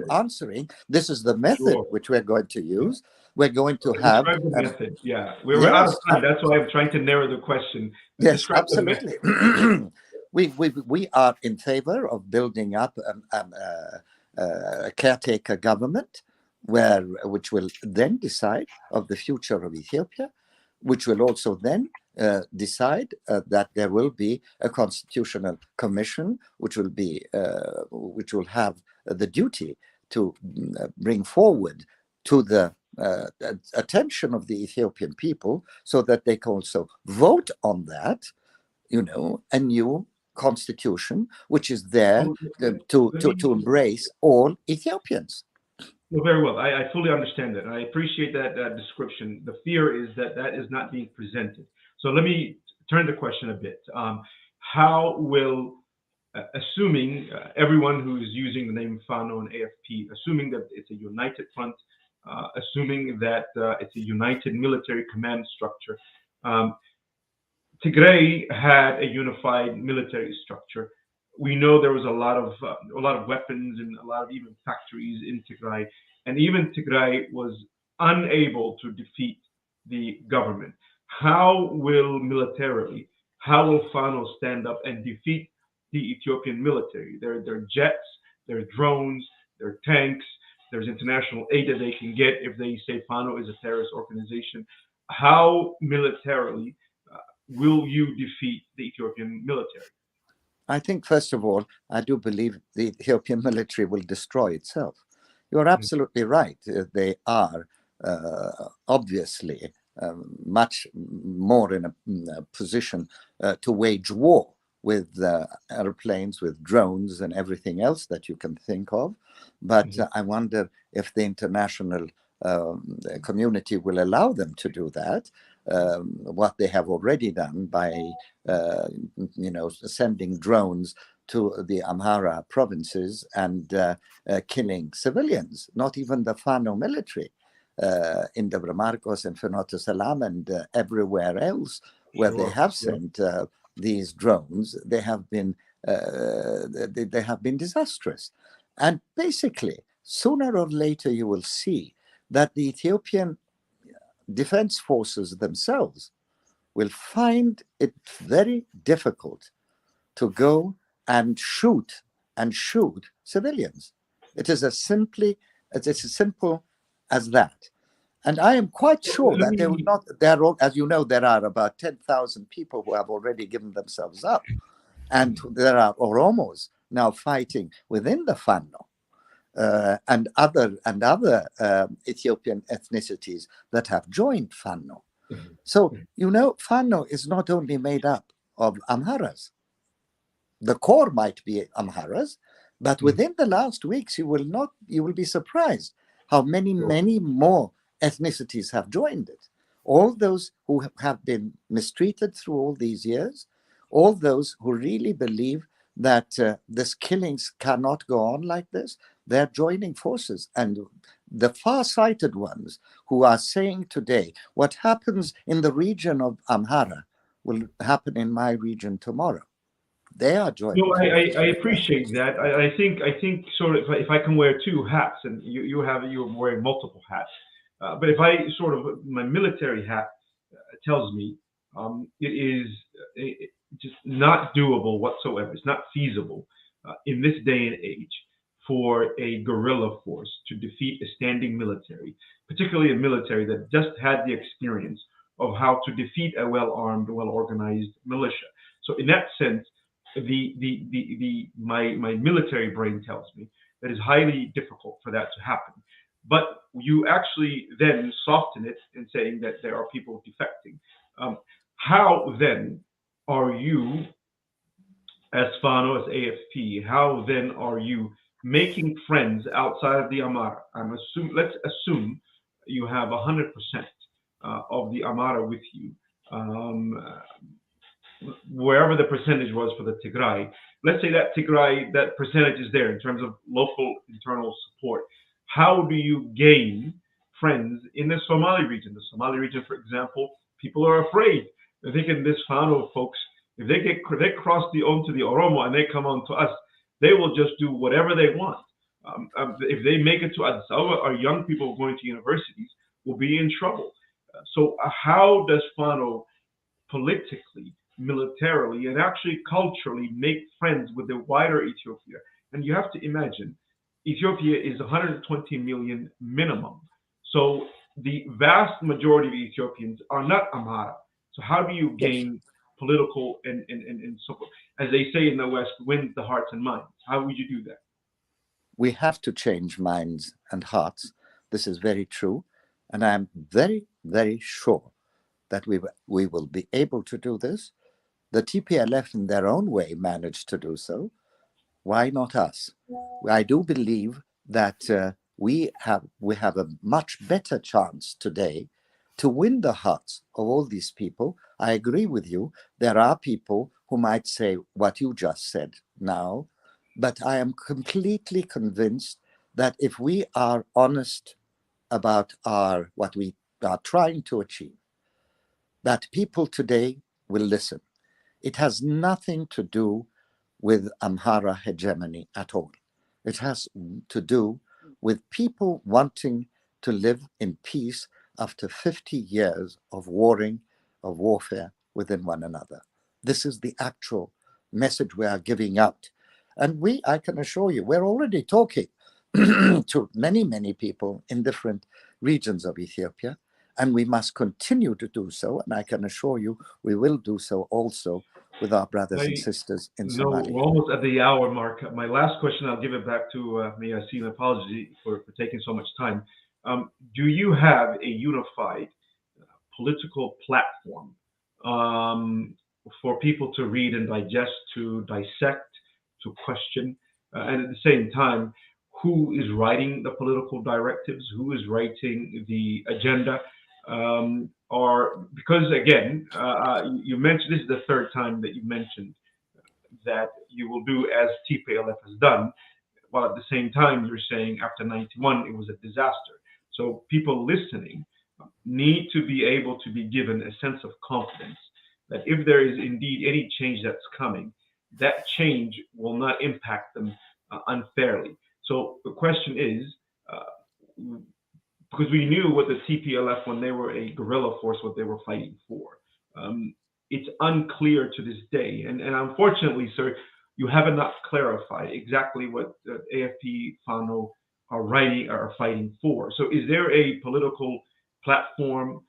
answering. This is the method which we're going to use. We're going to have the method. Yeah, we're out of time. That's why I'm trying to narrow the question. Yes, absolutely. We are in favor of building up a caretaker government, which will then decide of the future of Ethiopia, which will also then decide that there will be a constitutional commission, which will have the duty to bring forward to the attention of the Ethiopian people, so that they can also vote on that, a new constitution, which is there to embrace all Ethiopians. Well, very well. I fully understand that. I appreciate that description. The fear is that is not being presented. So let me turn the question a bit. How will, assuming everyone who is using the name FANO and AFP, assuming that it's a united front, assuming that it's a united military command structure, Tigray had a unified military structure. We know there was a lot of weapons and a lot of even factories in Tigray, and even Tigray was unable to defeat the government. How will FANO stand up and defeat the Ethiopian military? There are jets, there are drones, there are tanks, there's international aid that they can get if they say FANO is a terrorist organization. How militarily will you defeat the Ethiopian military? I think, first of all, I do believe the Ethiopian military will destroy itself. You're absolutely right. They are obviously much more in a position to wage war with airplanes, with drones, and everything else that you can think of. But I wonder if the international community will allow them to do that. What they have already done by, sending drones to the Amhara provinces and killing civilians, not even the FANO military, in Debre Marcos and Fenote Salam and everywhere else where they have sent these drones. They have been disastrous. And basically, sooner or later, you will see that the Ethiopian defense forces themselves will find it very difficult to go and shoot civilians. It is as simple as that. And I am quite sure that they will not. As you know, there are about 10,000 people who have already given themselves up, and there are Oromos now fighting within the FANO. and other Ethiopian ethnicities that have joined Fano. So, Fano is not only made up of Amharas. The core might be Amharas, but within the last weeks, you will be surprised how many more ethnicities have joined it. All those who have been mistreated through all these years, all those who really believe that this killings cannot go on like this, they're joining forces. And the far-sighted ones who are saying today, what happens in the region of Amhara will happen in my region tomorrow. They are joining. No, I appreciate that. I think sort of if I can wear two hats, and you're wearing multiple hats, but if I sort of my military hat tells me it is just not doable whatsoever. It's not feasible in this day and age for a guerrilla force to defeat a standing military, particularly a military that just had the experience of how to defeat a well-armed, well-organized militia. So in that sense, my military brain tells me that it's highly difficult for that to happen. But you actually then soften it in saying that there are people defecting. How then are you, as Fano, as AFP, how then are you making friends outside of the Amara? Let's assume you have 100% of the Amara with you. Wherever the percentage was for the Tigray, let's say that Tigray, that percentage is there in terms of local internal support. How do you gain friends in the Somali region? The Somali region, for example, people are afraid. They're thinking this Fano folks, if they cross onto the Oromo and they come on to us, they will just do whatever they want. If they make it to Addis Ababa, our young people going to universities will be in trouble. So how does Fano politically, militarily, and actually culturally make friends with the wider Ethiopia? And you have to imagine, Ethiopia is 120 million minimum. So the vast majority of Ethiopians are not Amhara. So how do you gain political and so, as they say in the West, win the hearts and minds? How would you do that? We have to change minds and hearts. This is very true. And I'm very, very sure that we will be able to do this. The TPLF in their own way managed to do so. Why not us? I do believe that we have a much better chance today to win the hearts of all these people. I agree with you. There are people who might say what you just said now, but I am completely convinced that if we are honest about what we are trying to achieve, that people today will listen. It has nothing to do with Amhara hegemony at all. It has to do with people wanting to live in peace after 50 years of warfare within one another. This is the actual message we are giving out. And I can assure you, we're already talking to many, many people in different regions of Ethiopia, and we must continue to do so. And I can assure you, we will do so also with our brothers and sisters in Somalia. We're almost at the hour mark. My last question, I'll give it back to Yasin. Apology for taking so much time. Do you have a unified political platform for people to read and digest, to dissect, to question, and at the same time, who is writing the political directives, who is writing the agenda? Or because again, you mentioned, this is the third time that you mentioned that you will do as TPLF has done, while at the same time you're saying after 91 it was a disaster. So people listening need to be able to be given a sense of confidence that if there is indeed any change that's coming, that change will not impact them unfairly. So the question is, because we knew what the TPLF, when they were a guerrilla force, what they were fighting for. It's unclear to this day. And unfortunately, sir, you have not clarified exactly what the AFP Fano are fighting for. So is there a political platform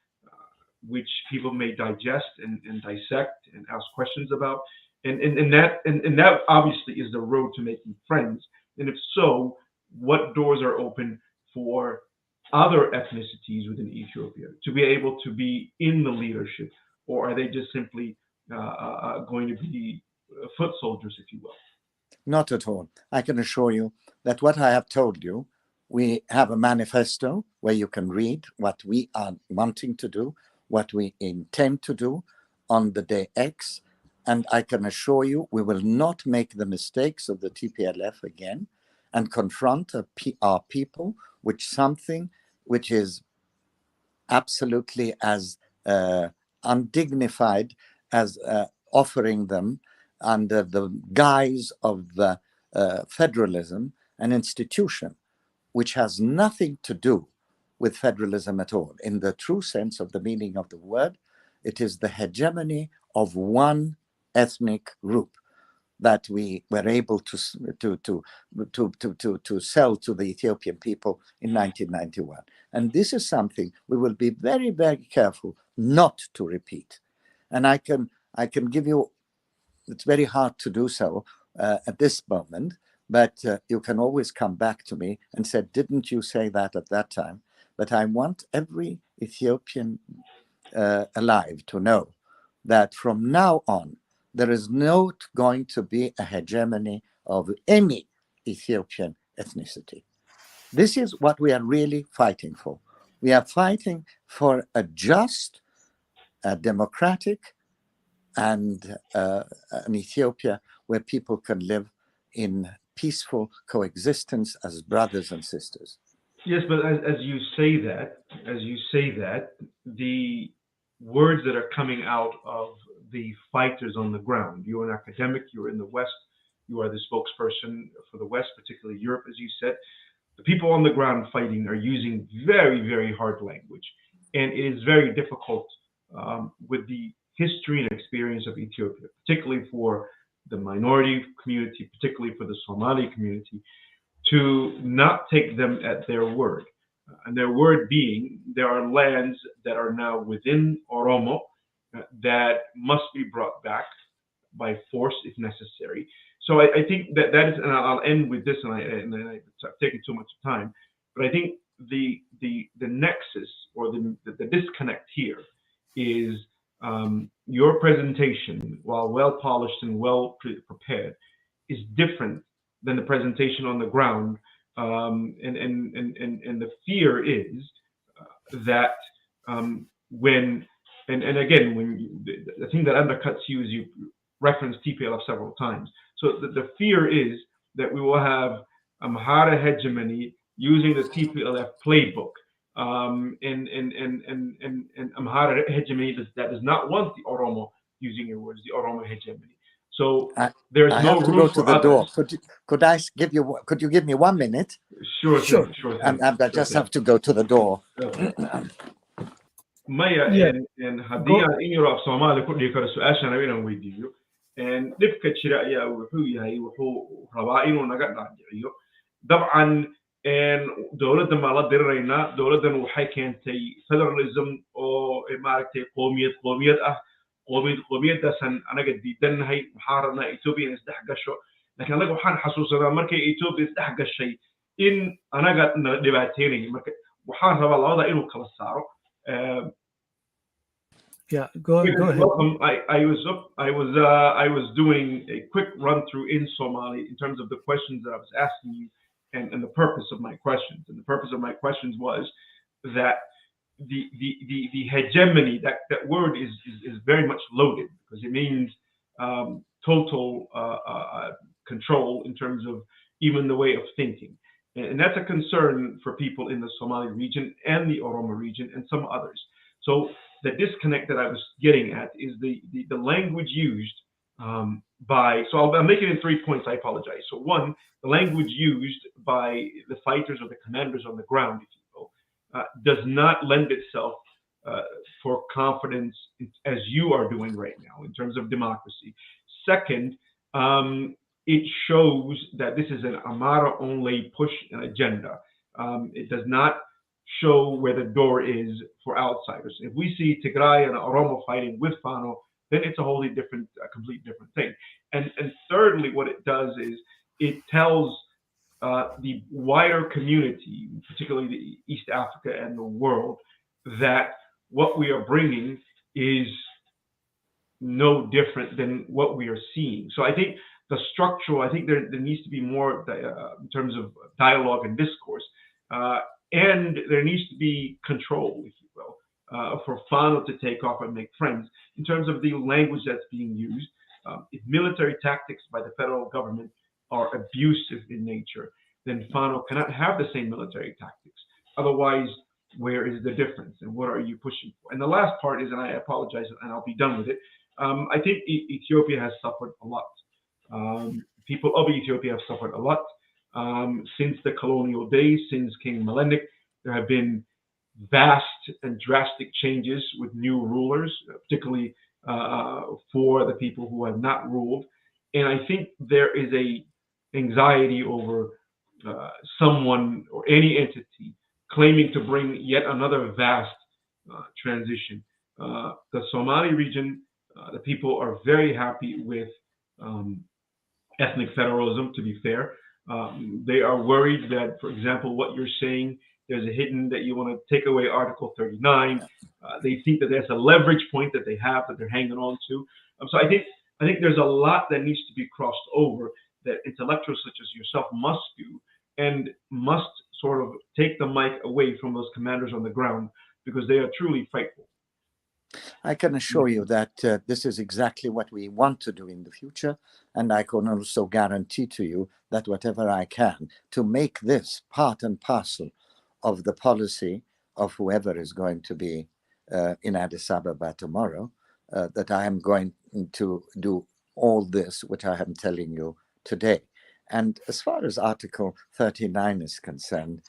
which people may digest and dissect and ask questions about? And that obviously is the road to making friends. And if so, what doors are open for other ethnicities within Ethiopia to be able to be in the leadership, or are they just simply going to be foot soldiers, if you will? Not at all. I can assure you that what I have told you, we have a manifesto where you can read what we are wanting to do, what we intend to do on the day X. And I can assure you we will not make the mistakes of the TPLF again and confront our people with something which is absolutely as undignified as offering them under the guise of federalism, an institution which has nothing to do with federalism at all. In the true sense of the meaning of the word, it is the hegemony of one ethnic group that we were able to sell to the Ethiopian people in 1991. And this is something we will be very, very careful not to repeat. And I can give you, it's very hard to do so at this moment, but you can always come back to me and say, didn't you say that at that time? But I want every Ethiopian alive to know that from now on, there is not going to be a hegemony of any Ethiopian ethnicity. This is what we are really fighting for. We are fighting for a just, a democratic, and an Ethiopia where people can live in peaceful coexistence as brothers and sisters. Yes, but as you say that, the words that are coming out of the fighters on the ground, you're an academic, you're in the West, you are the spokesperson for the West, particularly Europe, as you said. The people on the ground fighting are using very, very hard language. And it is very difficult with the history and experience of Ethiopia, particularly for the minority community, particularly for the Somali community, to not take them at their word. And their word being, there are lands that are now within Oromo that must be brought back by force if necessary. So I think that is, and I'll end with this, and I've taken too much time, but I think the nexus or the disconnect here is your presentation, while well polished and well prepared, is different than the presentation on the ground, and the fear is that when the thing that undercuts you is you referenced TPLF several times. So the fear is that we will have Amhara hegemony using the TPLF playbook, and Amhara hegemony that does not want the Oromo, using your words, the Oromo hegemony. So there's no room for others. Could you give me 1 minute? Sure. I just have to go to the door. Maya and haddii aan in yaro af Soomaali ku dhigi karo su-aashan rabo inaan weydiiyo, dhibka jira ayaa wuxuu yahay, wuxuu rabaa inuu naga dhaadhiciyo. Dabcan dowladdan baan la diriraynaa. Dowladdan waxay keentay federalism oo maaragtay qoomiyad ah. qoomiyaddaasaan anaga diidannahay. waxaan rabnaa Ethiopia in isdhex gasho, laakiin anaga waxaan xasuusanaa markay Ethiopia isdhex gashay in anaga nala dhibaateynayay. Marka waxaan rabaa labada inuu kala saaro. Go ahead. Welcome. I was doing a quick run through in Somali in terms of the questions that I was asking you and the purpose of my questions. And the purpose of my questions was that the hegemony, that word is very much loaded, because it means total control in terms of even the way of thinking. And that's a concern for people in the Somali region and the Oromo region and some others. So the disconnect that I was getting at is the language used by, so I'll make it in 3 points, I apologize. So one, the language used by the fighters or the commanders on the ground, if you will, does not lend itself for confidence as you are doing right now in terms of democracy. Second, it shows that this is an Amara-only push agenda. It does not show where the door is for outsiders. If we see Tigray and Oromo fighting with Fano, then it's a wholly different, a complete different thing. And thirdly, what it does is it tells the wider community, particularly the East Africa and the world, that what we are bringing is no different than what we are seeing. So I think I think there needs to be more in terms of dialogue and discourse, and there needs to be control, if you will, for Fano to take off and make friends in terms of the language that's being used. If military tactics by the federal government are abusive in nature, then Fano cannot have the same military tactics. Otherwise, where is the difference and what are you pushing for? And the last part is, and I apologize and I'll be done with it, I think Ethiopia has suffered a lot. People of Ethiopia have suffered a lot since the colonial days, since King Melenik. There have been vast and drastic changes with new rulers, particularly for the people who have not ruled. And I think there is a anxiety over someone or any entity claiming to bring yet another vast transition. The Somali region, the people are very happy with ethnic federalism, to be fair. They are worried that, for example, what you're saying, there's a hidden that you want to take away Article 39. They think that there's a leverage point that they have that they're hanging on to. So I think there's a lot that needs to be crossed over that intellectuals such as yourself must do, and must sort of take the mic away from those commanders on the ground, because they are truly frightful. I can assure you that this is exactly what we want to do in the future. And I can also guarantee to you that whatever I can to make this part and parcel of the policy of whoever is going to be in Addis Ababa tomorrow, that I am going to do all this, which I am telling you today. And as far as Article 39 is concerned,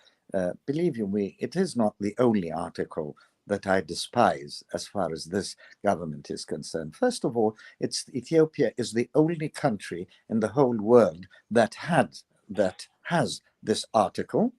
believe you me, it is not the only article that I despise as far as this government is concerned. First of all, Ethiopia is the only country in the whole world that has this article.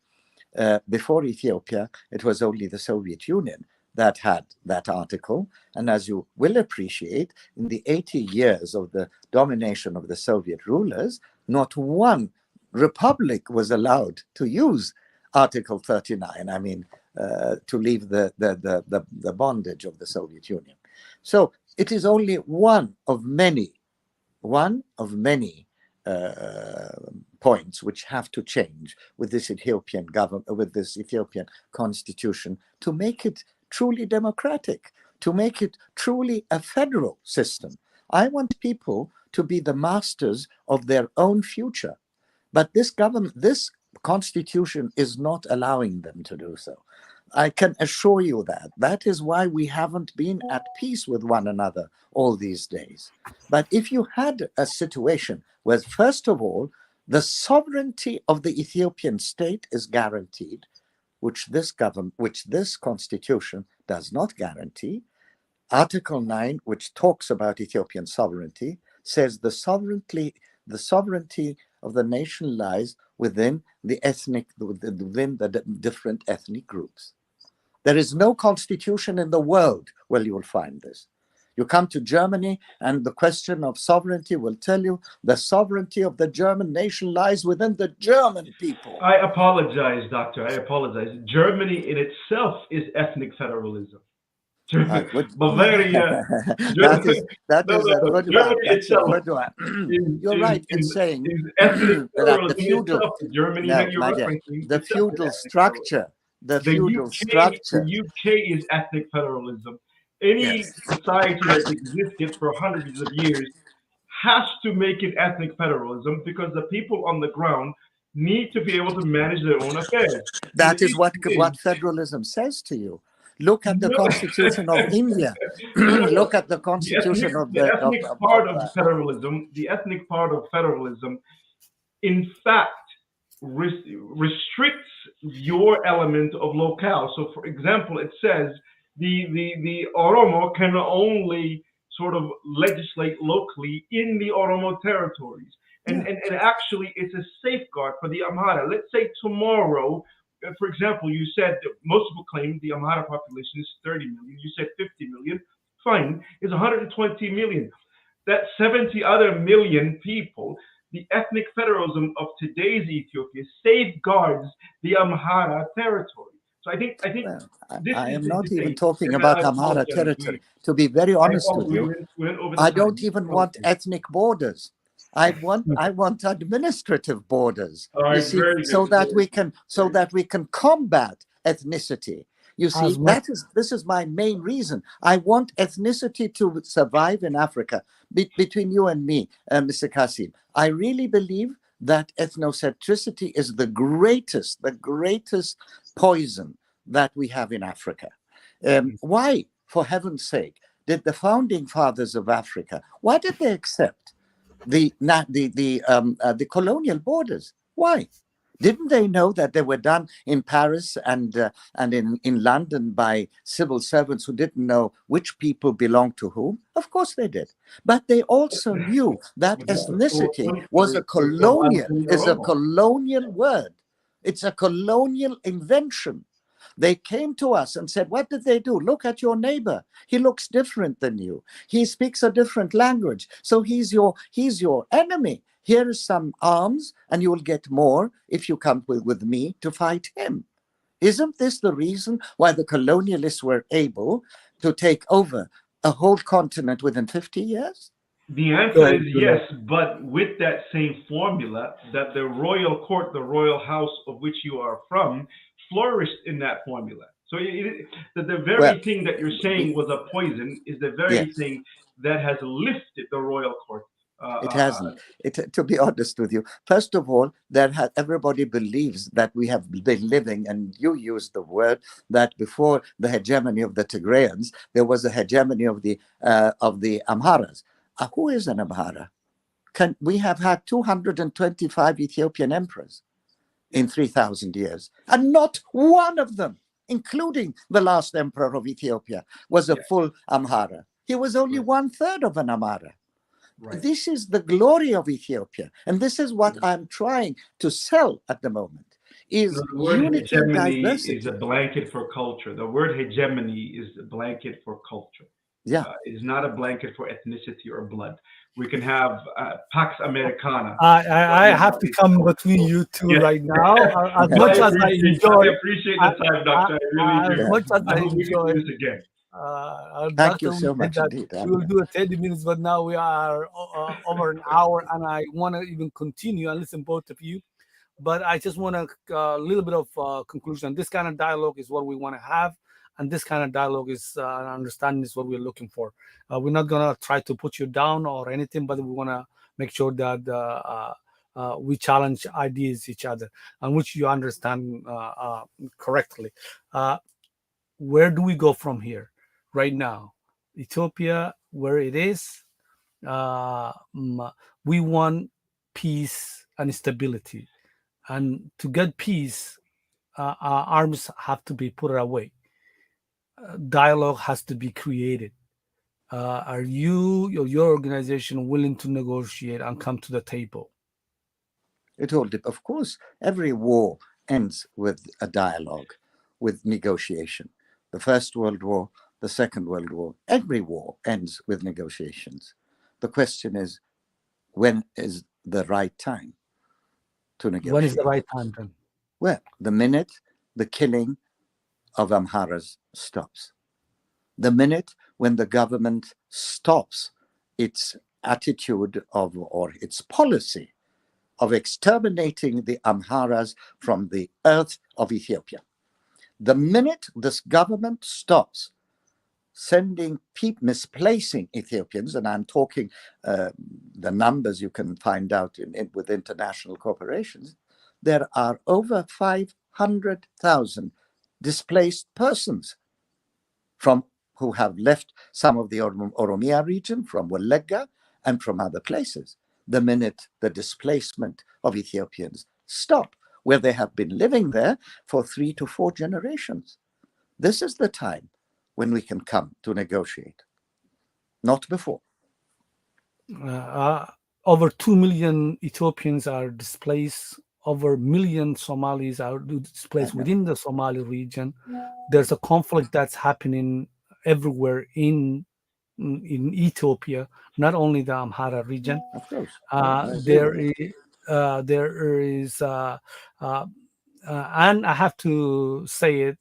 Before Ethiopia, it was only the Soviet Union that had that article. And as you will appreciate, in the 80 years of the domination of the Soviet rulers, not one republic was allowed to use Article 39. I mean, to leave the bondage of the Soviet Union. So it is only one of many points which have to change with this Ethiopian government, with this Ethiopian constitution, to make it truly democratic, to make it truly a federal system. I want people to be the masters of their own future, but this constitution is not allowing them to do so. I can assure you that. That is why we haven't been at peace with one another all these days. But if you had a situation where, first of all, the sovereignty of the Ethiopian state is guaranteed, which this constitution does not guarantee. Article 9, which talks about Ethiopian sovereignty, says the sovereignty of the nation lies within the different ethnic groups. There is no constitution in the world where you will find this. You come to Germany, and the question of sovereignty will tell you the sovereignty of the German nation lies within the German people. I apologize, Doctor. I apologize. Germany in itself is ethnic federalism. Bavaria. You're right in saying that the feudal, the feudal structure. The UK is ethnic federalism. Any society that's existed for hundreds of years has to make it ethnic federalism, because the people on the ground need to be able to manage their own affairs. That is what federalism says to you. Look at the Constitution of India. Look at the Constitution of the ethnic part of federalism. The ethnic part of federalism, in fact, restricts your element of locale. So, for example, it says the Oromo can only sort of legislate locally in the Oromo territories, and actually, it's a safeguard for the Amhara. Let's say tomorrow, for example, you said most people claim the Amhara population is 30 million. You said 50 million. Fine, it's 120 million. That's 70 other million people the ethnic federalism of today's Ethiopia safeguards the Amhara territory. So I think Well, this I is am the not even thing. talking And about I Amhara apologize. territory. To be very honest with you, We went over the I time. don't even want ethnic borders. I want administrative borders. All You right, see, very so good. that we can combat ethnicity. You see, As much this is my main reason. I want ethnicity to survive in Africa. Between you and me, Mr. Kasim, I really believe that ethnocentricity is the greatest poison that we have in Africa. Why, for heaven's sake, did the founding fathers of Africa, why did they accept the colonial borders? Why? Didn't they know that they were done in Paris and in London by civil servants who didn't know which people belonged to whom? Of course they did. But they also knew that ethnicity was a colonial word. It's a colonial invention. They came to us and said, what did they do? Look at your neighbor. He looks different than you. He speaks a different language. So he's your enemy. Here is some arms, and you will get more if you come with me to fight him. Isn't this the reason why the colonialists were able to take over a whole continent within 50 years? The answer is yes, but with that same formula, that the royal court, the royal house of which you are from, flourished in that formula. So the very thing that you're saying was a poison is the very thing that has lifted the royal court. It hasn't. To be honest with you, first of all, everybody believes that we have been living, and you used the word that before the hegemony of the Tigrayans, there was a hegemony of the Amharas. Who is an Amhara? We have had 225 Ethiopian emperors in 3,000 years, and not one of them, including the last emperor of Ethiopia, was a full Amhara. He was only 1/3 of an Amhara. Right. This is the glory of Ethiopia, and this is what I'm trying to sell at the moment. Is the word unity and hegemony diversity. Is a blanket for culture. The word hegemony is a blanket for culture. Yeah, is not a blanket for ethnicity or blood. We can have Pax Americana. I have to come between you two right now. As much as I enjoy, I appreciate the time, Doctor. I really do. As much as I hope we can enjoy do this again. Thank you so much indeed. We will do it 30 minutes, but now we are over an hour, and I want to even continue and listen both of you. But I just want a little bit of conclusion. This kind of dialogue is what we want to have, and this kind of dialogue is understanding is what we're looking for. We're not gonna try to put you down or anything, but we want to make sure that we challenge ideas each other, and which you understand correctly. Where do we go from here? Right now, Ethiopia, where it is, we want peace and stability. And to get peace, our arms have to be put away. Dialogue has to be created. Are you or your organization willing to negotiate and come to the table? Of course, every war ends with a dialogue, with negotiation. The First World War, the Second World War, every war ends with negotiations. The question is, when is the right time to negotiate? When is the right time then? Well, the minute the killing of Amharas stops. The minute when the government stops its attitude or its policy of exterminating the Amharas from the earth of Ethiopia. The minute this government stops sending people, misplacing Ethiopians, and I'm talking the numbers you can find out with international corporations, there are over 500,000 displaced persons who have left some of the Oromia region, from Wallagga, and from other places. The minute the displacement of Ethiopians stop, where they have been living there for 3 to 4 generations. This is the time when we can come to negotiate, not before. Over 2 million Ethiopians are displaced. Over 1 million Somalis are displaced within the Somali region. There's a conflict that's happening everywhere in in Ethiopia, not only the Amhara region. Of course. There is, and I have to say it.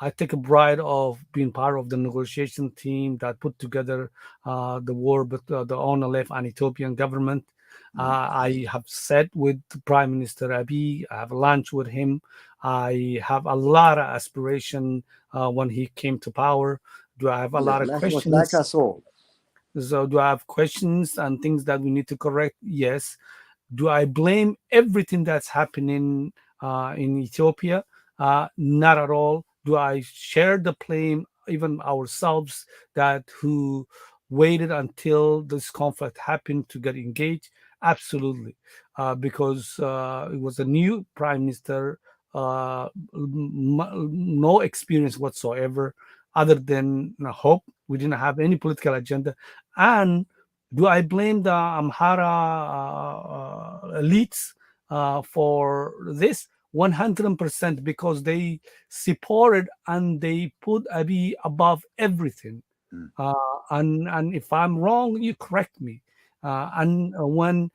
I take a pride of being part of the negotiation team that put together the war, but the ONLF and Ethiopian government. I have sat with Prime Minister Abiy. I have lunch with him. I have a lot of aspiration when he came to power. Do I have a lot of questions? Like us all. So do I have questions and things that we need to correct? Yes. Do I blame everything that's happening in Ethiopia? Not at all. Do I share the blame, even ourselves, that who waited until this conflict happened to get engaged? Absolutely. Because it was a new prime minister, no experience whatsoever, other than hope. We didn't have any political agenda. And do I blame the Amhara elites for this? 100%, because they supported and they put Abiy above everything. And if I'm wrong, you correct me. And when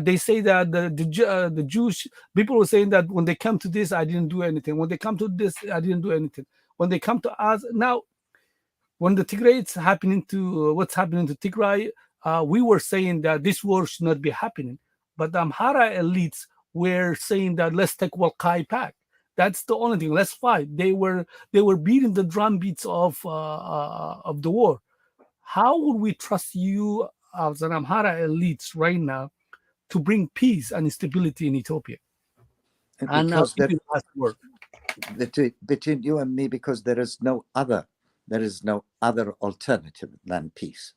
they say that the Jewish people were saying that when they come to this, I didn't do anything. When they come to this, I didn't do anything. When they come to us now, when the Tigray is happening to what's happening to Tigray, we were saying that this war should not be happening. But the Amhara elites were saying that let's take Walkai back. That's the only thing. Let's fight. They were beating the drum beats of the war. How would we trust you as an Amhara elites right now to bring peace and stability in Ethiopia? And Because last word. between you and me, because there is no other alternative than peace.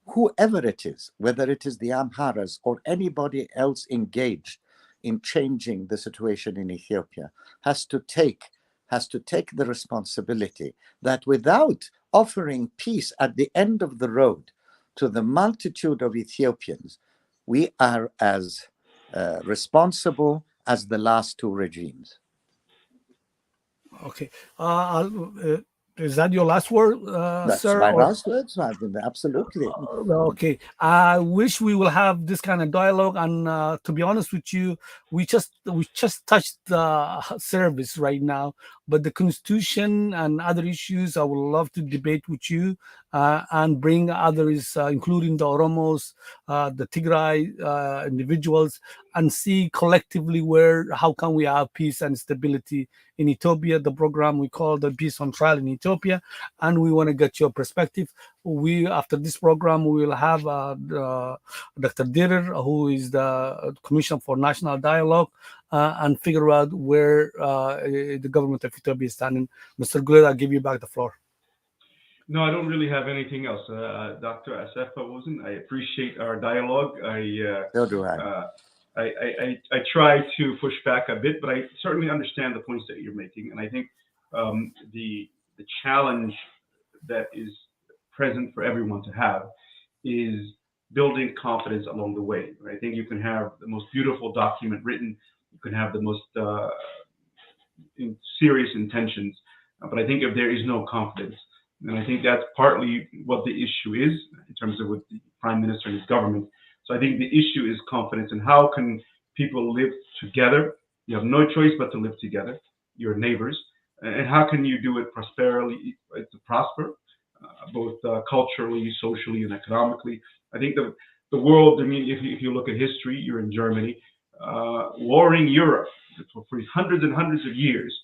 Whoever it is, whether it is the Amharas or anybody else engaged in changing the situation in Ethiopia, has to take the responsibility that without offering peace at the end of the road to the multitude of Ethiopians, we are as responsible as the last two regimes. Okay. Is that your last word, That's sir? my last words. Absolutely. Okay. I wish we will have this kind of dialogue. And to be honest with you, we just touched the service right now. But the Constitution and other issues, I would love to debate with you and bring others, including the Oromos, the Tigray individuals, and see collectively how can we have peace and stability in Ethiopia. The program we call the Peace on Trial in Ethiopia, and we want to get your perspective. After this program, we will have Dr. Direr, who is the Commissioner for National Dialogue, and figure out where the government of Ethiopia is standing. Mr. Guled, I'll give you back the floor. No, I don't really have anything else, Dr. Asfa-Wosen. I appreciate our dialogue. So do I. I try to push back a bit, but I certainly understand the points that you're making, and I think the challenge that is present for everyone to have is building confidence along the way. Right? I think you can have the most beautiful document written, you can have the most serious intentions, but I think if there is no confidence, and I think that's partly what the issue is in terms of with the Prime Minister and his government. So I think the issue is confidence, and how can people live together? You have no choice but to live together, your neighbors, and how can you do it prosperly, to prosper, both culturally, socially, and economically? I think the world, I mean, if you look at history, you're in Germany, warring Europe for hundreds and hundreds of years,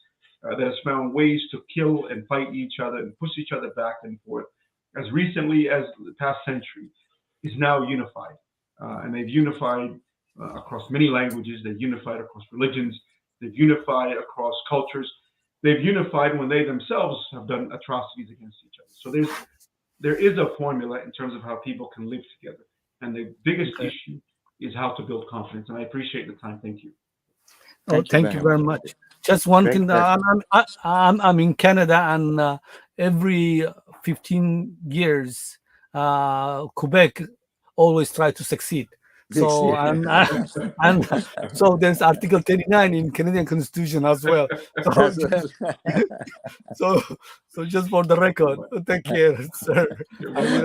that has found ways to kill and fight each other and push each other back and forth, as recently as the past century, is now unified. And they've unified across many languages, they've unified across religions, they've unified across cultures, they've unified when they themselves have done atrocities against each other. So there is a formula in terms of how people can live together. And the biggest issue is how to build confidence. And I appreciate the time. Thank you. Thank you very much. Just one thing. I'm in Canada, and every 15 years, Quebec always try to succeed. So and so there's Article 39 in Canadian Constitution as well. So As well. so just for the record, take care, sir. I will